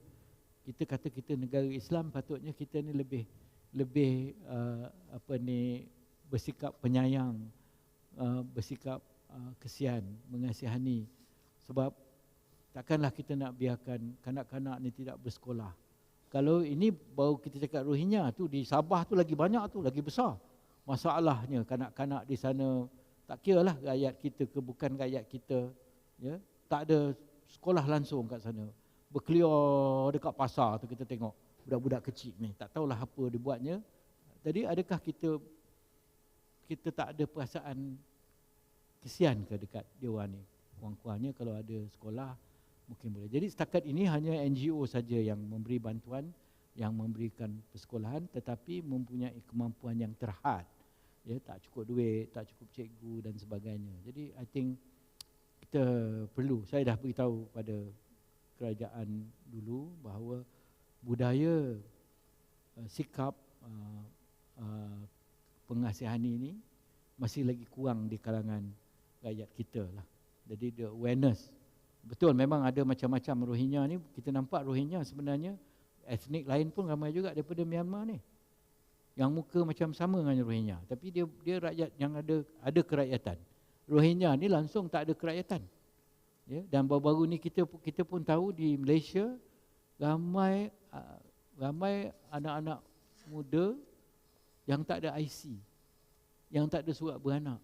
kita kata kita negara Islam, patutnya kita ni lebih bersikap penyayang, bersikap kesian, mengasihani. Sebab takkanlah kita nak biarkan kanak-kanak ni tidak bersekolah. Kalau ini baru kita cakap Rohingya tu, di Sabah tu lagi banyak tu, lagi besar masalahnya. Kanak-kanak di sana, tak kira lah rakyat kita ke bukan rakyat kita, ya, tak ada sekolah langsung kat sana. Berkeliar dekat pasar tu kita tengok budak-budak kecil ni, tak tahulah apa dibuatnya. Jadi adakah kita tak ada perasaan kesian ke dekat Dewan ni? Kurang-kurangnya kalau ada sekolah mungkin boleh. Jadi setakat ini hanya NGO saja yang memberi bantuan, yang memberikan persekolahan, tetapi mempunyai kemampuan yang terhad. Ya, tak cukup duit, tak cukup cikgu dan sebagainya. Jadi I think kita perlu, saya dah beritahu pada kerajaan dulu bahawa budaya sikap pengasihani ini masih lagi kurang di kalangan rakyat kita lah. Jadi the awareness, betul memang ada macam-macam Rohingya ni. Kita nampak Rohingya sebenarnya etnik lain pun ramai juga daripada Myanmar ni, yang muka macam sama dengan Rohingya, tapi dia rakyat yang ada kerakyatan. Rohingya ni langsung tak ada kerakyatan. Ya, dan baru-baru ni kita pun tahu di Malaysia ramai anak-anak muda yang tak ada IC, yang tak ada surat beranak.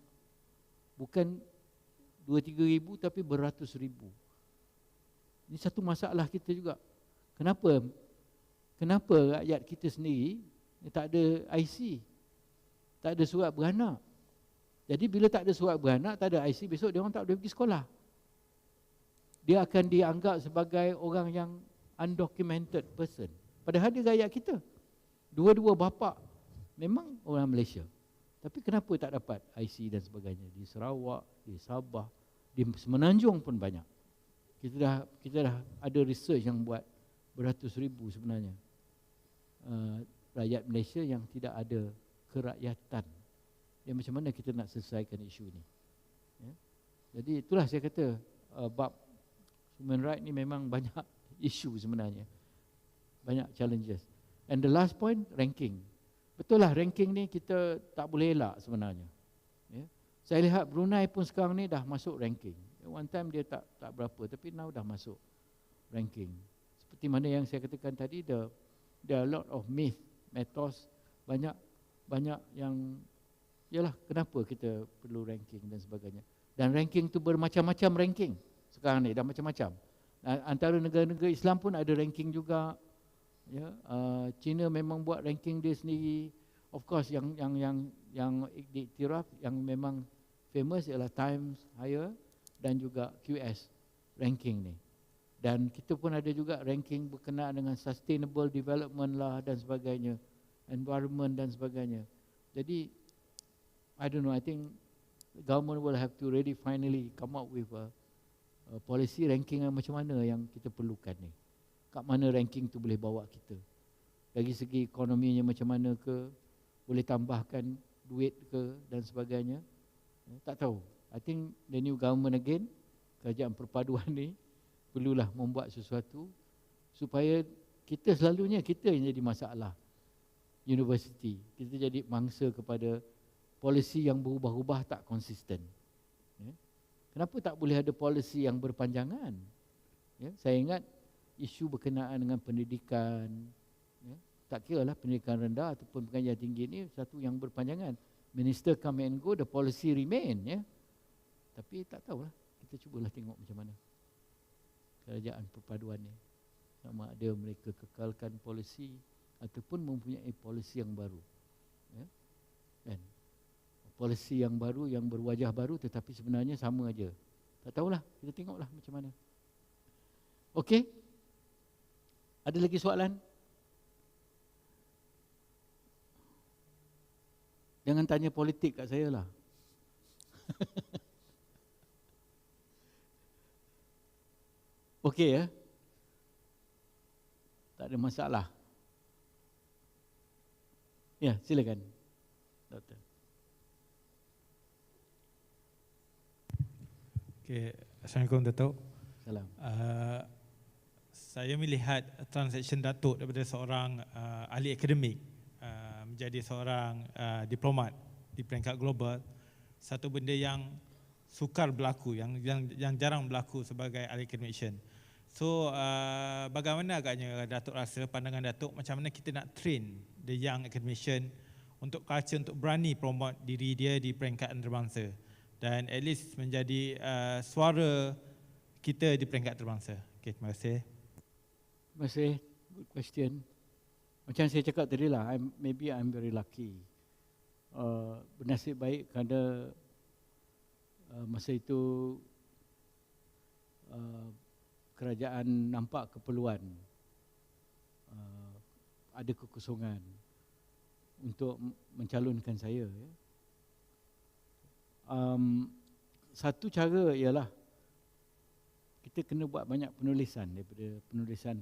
Bukan 2-3 ribu tapi beratus ribu. Ini satu masalah kita juga. Kenapa rakyat kita sendiri tak ada IC, tak ada surat beranak? Jadi bila tak ada surat beranak, tak ada IC, besok dia orang tak boleh pergi sekolah. Dia akan dianggap sebagai orang yang undocumented person. Padahal dia rakyat kita. Dua-dua bapa memang orang Malaysia. Tapi kenapa tak dapat IC dan sebagainya? Di Sarawak, di Sabah, di Semenanjung pun banyak. Kita dah ada research yang buat beratus ribu sebenarnya rakyat Malaysia yang tidak ada kerakyatan. Ya, macam mana kita nak selesaikan isu ini? Ya? Jadi itulah saya kata bab human right ni memang banyak isu sebenarnya, banyak challenges. And the last point, ranking. Betul lah, ranking ni kita tak boleh elak sebenarnya. Ya? Saya lihat Brunei pun sekarang ni dah masuk ranking. One time dia tak berapa, tapi now dah masuk ranking. Seperti mana yang saya katakan tadi, there are a lot of mythos, banyak yang, yalah, kenapa kita perlu ranking dan sebagainya. Dan ranking tu bermacam-macam ranking. Sekarang ni dah macam-macam. Antara negara-negara Islam pun ada ranking juga. Ya, China memang buat ranking dia sendiri. Of course yang diiktiraf, yang memang famous ialah Times Higher dan juga QS ranking ni. Dan kita pun ada juga ranking berkenaan dengan sustainable development lah dan sebagainya, environment dan sebagainya. Jadi I don't know, I think the government will have to really finally come up with a policy ranking yang macam mana yang kita perlukan ni. Kat mana ranking tu boleh bawa kita. Dari segi ekonominya macam mana ke, boleh tambahkan duit ke dan sebagainya. Tak tahu. I think the new government again, kerajaan perpaduan ni, perlulah membuat sesuatu supaya kita selalunya kita yang jadi masalah. Universiti, kita jadi mangsa kepada polisi yang berubah-ubah tak konsisten. Ya? Kenapa tak boleh ada polisi yang berpanjangan? Ya? Saya ingat isu berkenaan dengan pendidikan, ya? Tak kira lah pendidikan rendah ataupun pengajian tinggi ni satu yang berpanjangan. Minister come and go, the policy remain. Ya? Tapi tak tahulah, kita cubalah tengok macam mana kerajaan perpaduan ni. Sama ada mereka kekalkan polisi ataupun mempunyai polisi yang baru. Ya? Kan? Polisi yang baru, yang berwajah baru tetapi sebenarnya sama aja. Tak tahulah, kita tengoklah macam mana. Okey? Ada lagi soalan? Jangan tanya politik kat saya lah. Okey ya? Tak ada masalah. Ya, silakan. Doktor. Okay. Assalamualaikum Dato. Salam. Saya melihat transaction Dato daripada seorang ahli akademik menjadi seorang diplomat di peringkat global, satu benda yang sukar berlaku, yang jarang berlaku sebagai ahli academician. So bagaimana agaknya Datuk rasa, pandangan Datuk, macam mana kita nak train the young academician untuk culture, untuk berani promote diri dia di peringkat antarabangsa dan at least menjadi suara kita di peringkat antarabangsa. Okay, terima kasih. Terima kasih. Good question. Macam saya cakap tadi lah, maybe I'm very lucky. Bernasib baik kerana masa itu kerajaan nampak keperluan, ada kekosongan untuk mencalonkan saya. Satu cara ialah kita kena buat banyak penulisan, daripada penulisan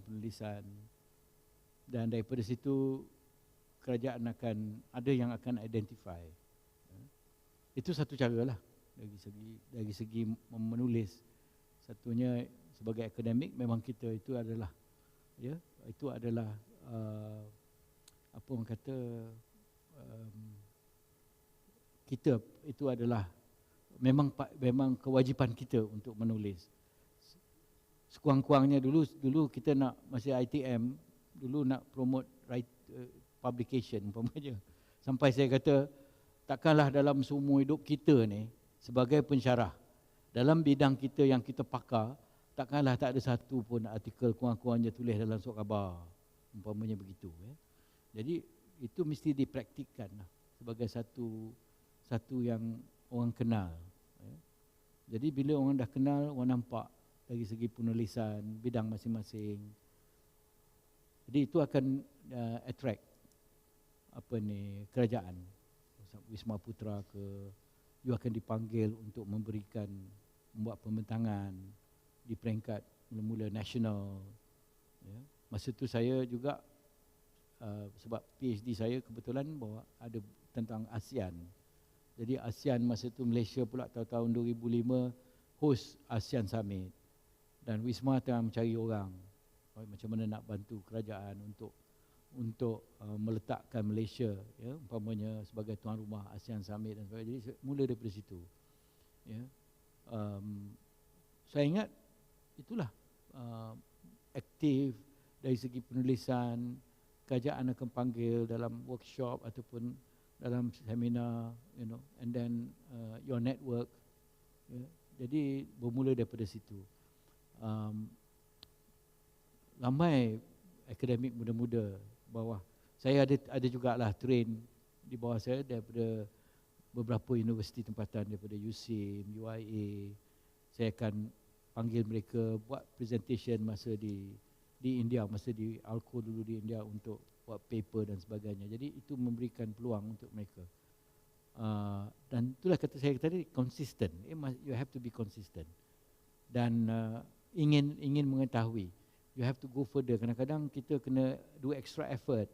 dan daripada situ kerajaan akan ada yang akan identify. Itu satu cara lah dari segi menulis. Satunya sebagai akademik memang kita itu adalah apa orang kata, kita itu adalah memang kewajipan kita untuk menulis. Sekurang-kurangnya dulu kita nak masih ITM, dulu nak promote publication umpamanya. Sampai saya kata takkanlah dalam seumur hidup kita ni sebagai pensyarah dalam bidang kita yang kita pakar, takkanlah tak ada satu pun artikel kurang-kurangnya tulis dalam surat khabar umpamanya begitu. Jadi itu mesti dipraktikkan lah, sebagai satu yang orang kenal. Jadi bila orang dah kenal, orang nampak dari segi penulisan bidang masing-masing. Jadi itu akan attract kerajaan. Wisma Putra ke, you akan dipanggil untuk membuat pembentangan di peringkat mula-mula nasional. Masa tu saya juga sebab PhD saya kebetulan bawa ada tentang ASEAN. Jadi ASEAN masa tu Malaysia pula tahun 2005 host ASEAN Summit. Dan Wisma tengah mencari orang macam mana nak bantu kerajaan untuk meletakkan Malaysia umpamanya sebagai tuan rumah ASEAN Summit dan sebagainya. Jadi mula daripada situ. Saya ingat itulah aktif dari segi penulisan. Kerajaan akan panggil dalam workshop ataupun dalam seminar, and then your network. Jadi bermula daripada situ. Ramai akademik muda-muda bawah. Saya ada jugalah train di bawah saya daripada beberapa universiti tempatan, daripada USIM, UIA. Saya akan panggil mereka buat presentation masa di India, masa di Alco dulu di India untuk buat paper dan sebagainya. Jadi itu memberikan peluang untuk mereka. Dan itulah kata saya tadi, consistent. You have to be consistent. Dan ingin mengetahui. You have to go further. Kadang-kadang kita kena do extra effort.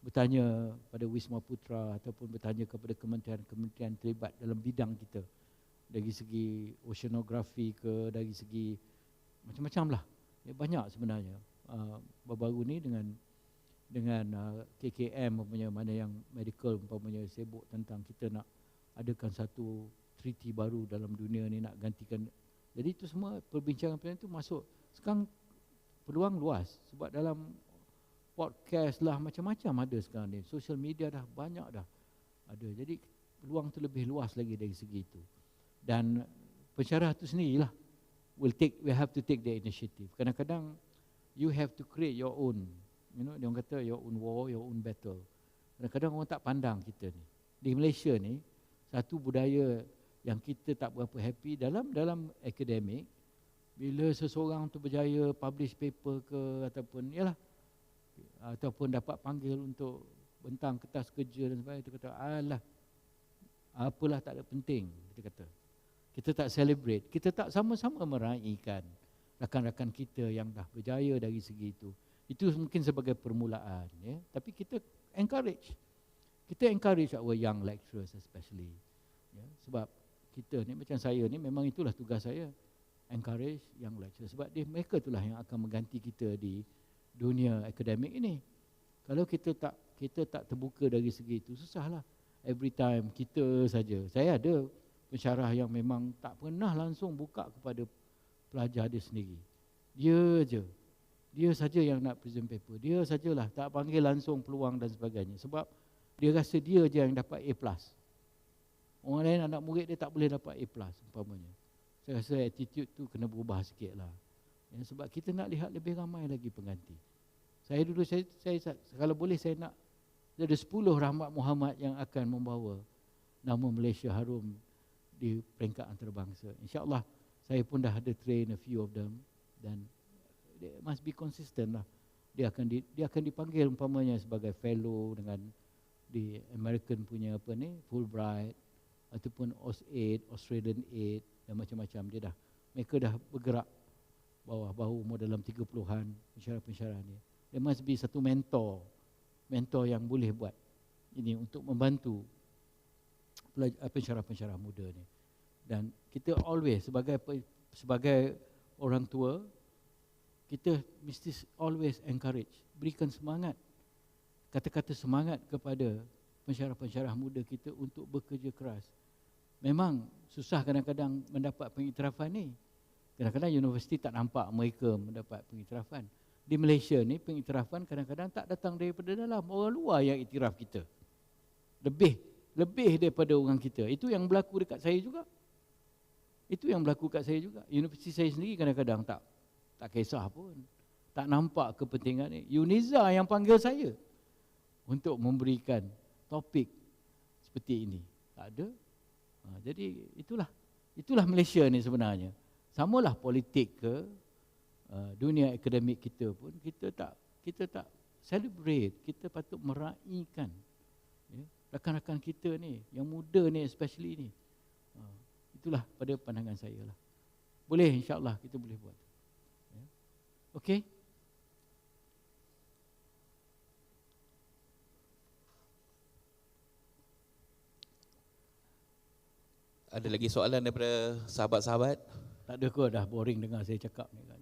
Bertanya pada Wisma Putra ataupun bertanya kepada kementerian-kementerian terlibat dalam bidang kita. Dari segi oceanografi ke, dari segi macam-macam lah. Banyak sebenarnya. Baru-baru ni dengan KKM umpamanya, mana yang medical umpamanya sibuk tentang kita nak adakan satu treaty baru dalam dunia ni, nak gantikan. Jadi itu semua perbincangan itu masuk. Sekarang peluang luas sebab dalam podcast lah macam-macam ada sekarang ni. Social media dah banyak dah ada. Jadi peluang tu lebih luas lagi dari segi itu. Dan pensyarah tu sendirilah we have to take the initiative. Kadang-kadang you have to create your own, dia orang kata your own war, your own battle. Kadang-kadang orang tak pandang kita ni. Di Malaysia ni, satu budaya yang kita tak berapa happy dalam akademik, bila seseorang tu berjaya publish paper ke ataupun dapat panggil untuk bentang kertas kerja dan sebagainya, kita kata alah, apalah, tak ada penting, kita kata. Kita tak celebrate, kita tak sama-sama meraihkan rakan-rakan kita yang dah berjaya dari segi itu. Itu mungkin sebagai permulaan, tapi kita encourage our young lecturers especially, sebab kita ni macam saya ni, memang itulah tugas saya, encourage young lecturers, sebab mereka itulah yang akan mengganti kita di dunia akademik ini. Kalau kita tak terbuka dari segi itu, susahlah. Every time kita saja, saya ada pensyarah yang memang tak pernah langsung buka kepada pelajar dia sendiri. Dia saja yang nak present paper. Dia sajalah, tak panggil langsung peluang dan sebagainya. Sebab dia rasa dia je yang dapat A+. Orang lain, anak murid dia tak boleh dapat A+, umpamanya. Saya rasa attitude tu kena berubah sikit lah. Sebab kita nak lihat lebih ramai lagi pengganti. Saya dulu, saya kalau boleh saya nak ada 10 Rahmat Mohamad yang akan membawa nama Malaysia harum di peringkat antarabangsa. InsyaAllah saya pun dah ada train a few of them, dan they must be consistent lah. Dia akan dipanggil umpamanya sebagai fellow dengan di American punya Fulbright ataupun AUS-8, Australian 8 dan macam-macam. Mereka dah bergerak bawah umur dalam 30-an pensyarah-pensyarah ni. There must be satu mentor yang boleh buat ini untuk membantu pensyarah-pensyarah muda ni. Dan kita always sebagai orang tua, kita mesti always encourage, berikan semangat, kata-kata semangat kepada pensyarah-pensyarah muda kita untuk bekerja keras. Memang susah kadang-kadang mendapat pengiktirafan ni. Kadang-kadang universiti tak nampak mereka mendapat pengiktirafan. Di Malaysia ni pengiktirafan kadang-kadang tak datang daripada dalam, orang luar yang iktiraf kita. Lebih daripada orang kita. Itu yang berlaku dekat saya juga. Universiti saya sendiri kadang-kadang tak kisah pun. Tak nampak kepentingan ni. Uniza yang panggil saya untuk memberikan topik seperti ini. Tak ada. Jadi itulah Malaysia ni sebenarnya. Samalah politik ke dunia akademik kita pun kita tak celebrate. Kita patut meraihkan rakan-rakan kita ni, yang muda ni especially ni. Itulah pada pandangan saya lah. Boleh, insya-Allah kita boleh buat. Okey. Ada lagi soalan daripada sahabat-sahabat? Tak ada ke, dah boring dengar saya cakap ni kan.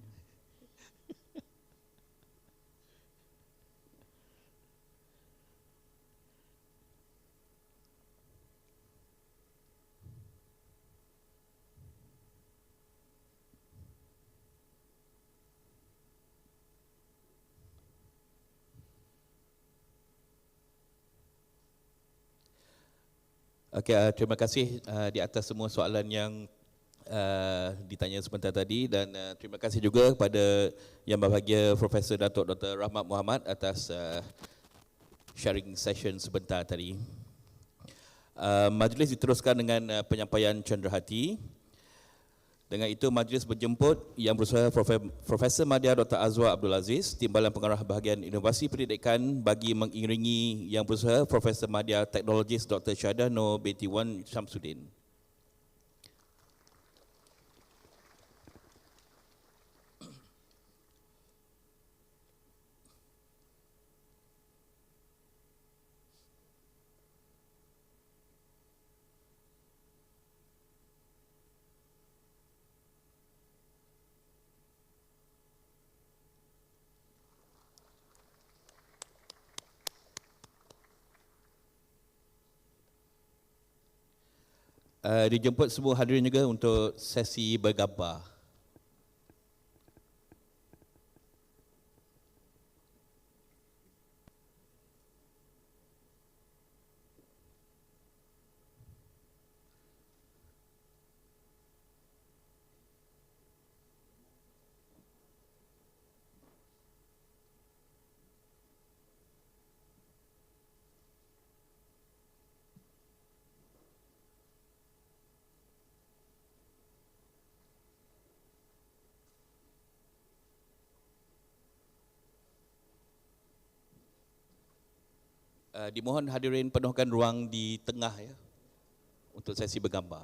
Okey, terima kasih di atas semua soalan yang ditanya sebentar tadi, dan terima kasih juga kepada Yang Berbahagia Profesor Dato Dr. Rahmat Mohamad atas sharing session sebentar tadi. Majlis diteruskan dengan penyampaian cenderahati. Dengan itu majlis berjemput Yang Berusaha Profesor Madya Dr. Azwar Abdul Aziz, Timbalan Pengarah Bahagian Inovasi Pendidikan, bagi mengiringi Yang Berusaha Profesor Madya Teknologis Dr. Syahadah Nur binti Wan Syamsuddin. Dijemput semua hadirin juga untuk sesi bergambar. Dimohon hadirin penuhkan ruang di tengah ya untuk sesi bergambar.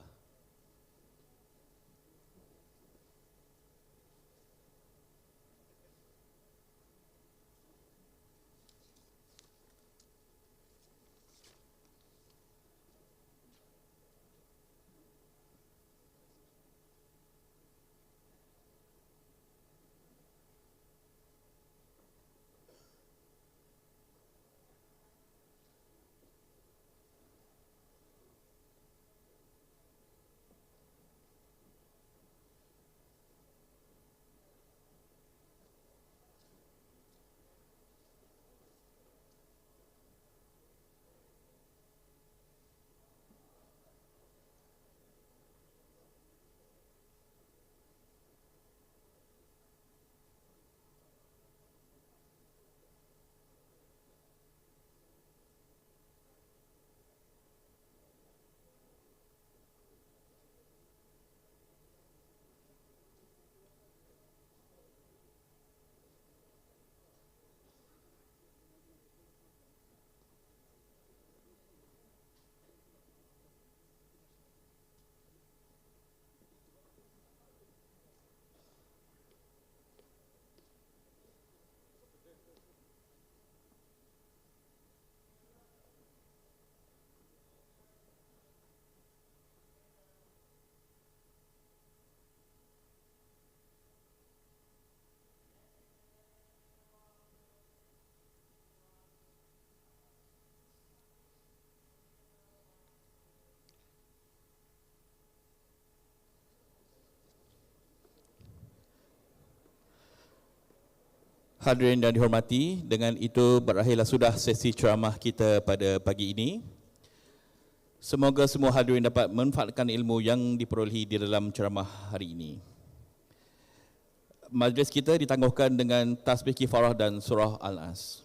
Hadirin yang dihormati, dengan itu berakhirlah sudah sesi ceramah kita pada pagi ini. Semoga semua hadirin dapat manfaatkan ilmu yang diperolehi di dalam ceramah hari ini. Majlis kita ditangguhkan dengan tasbih kifarah dan surah Al-As.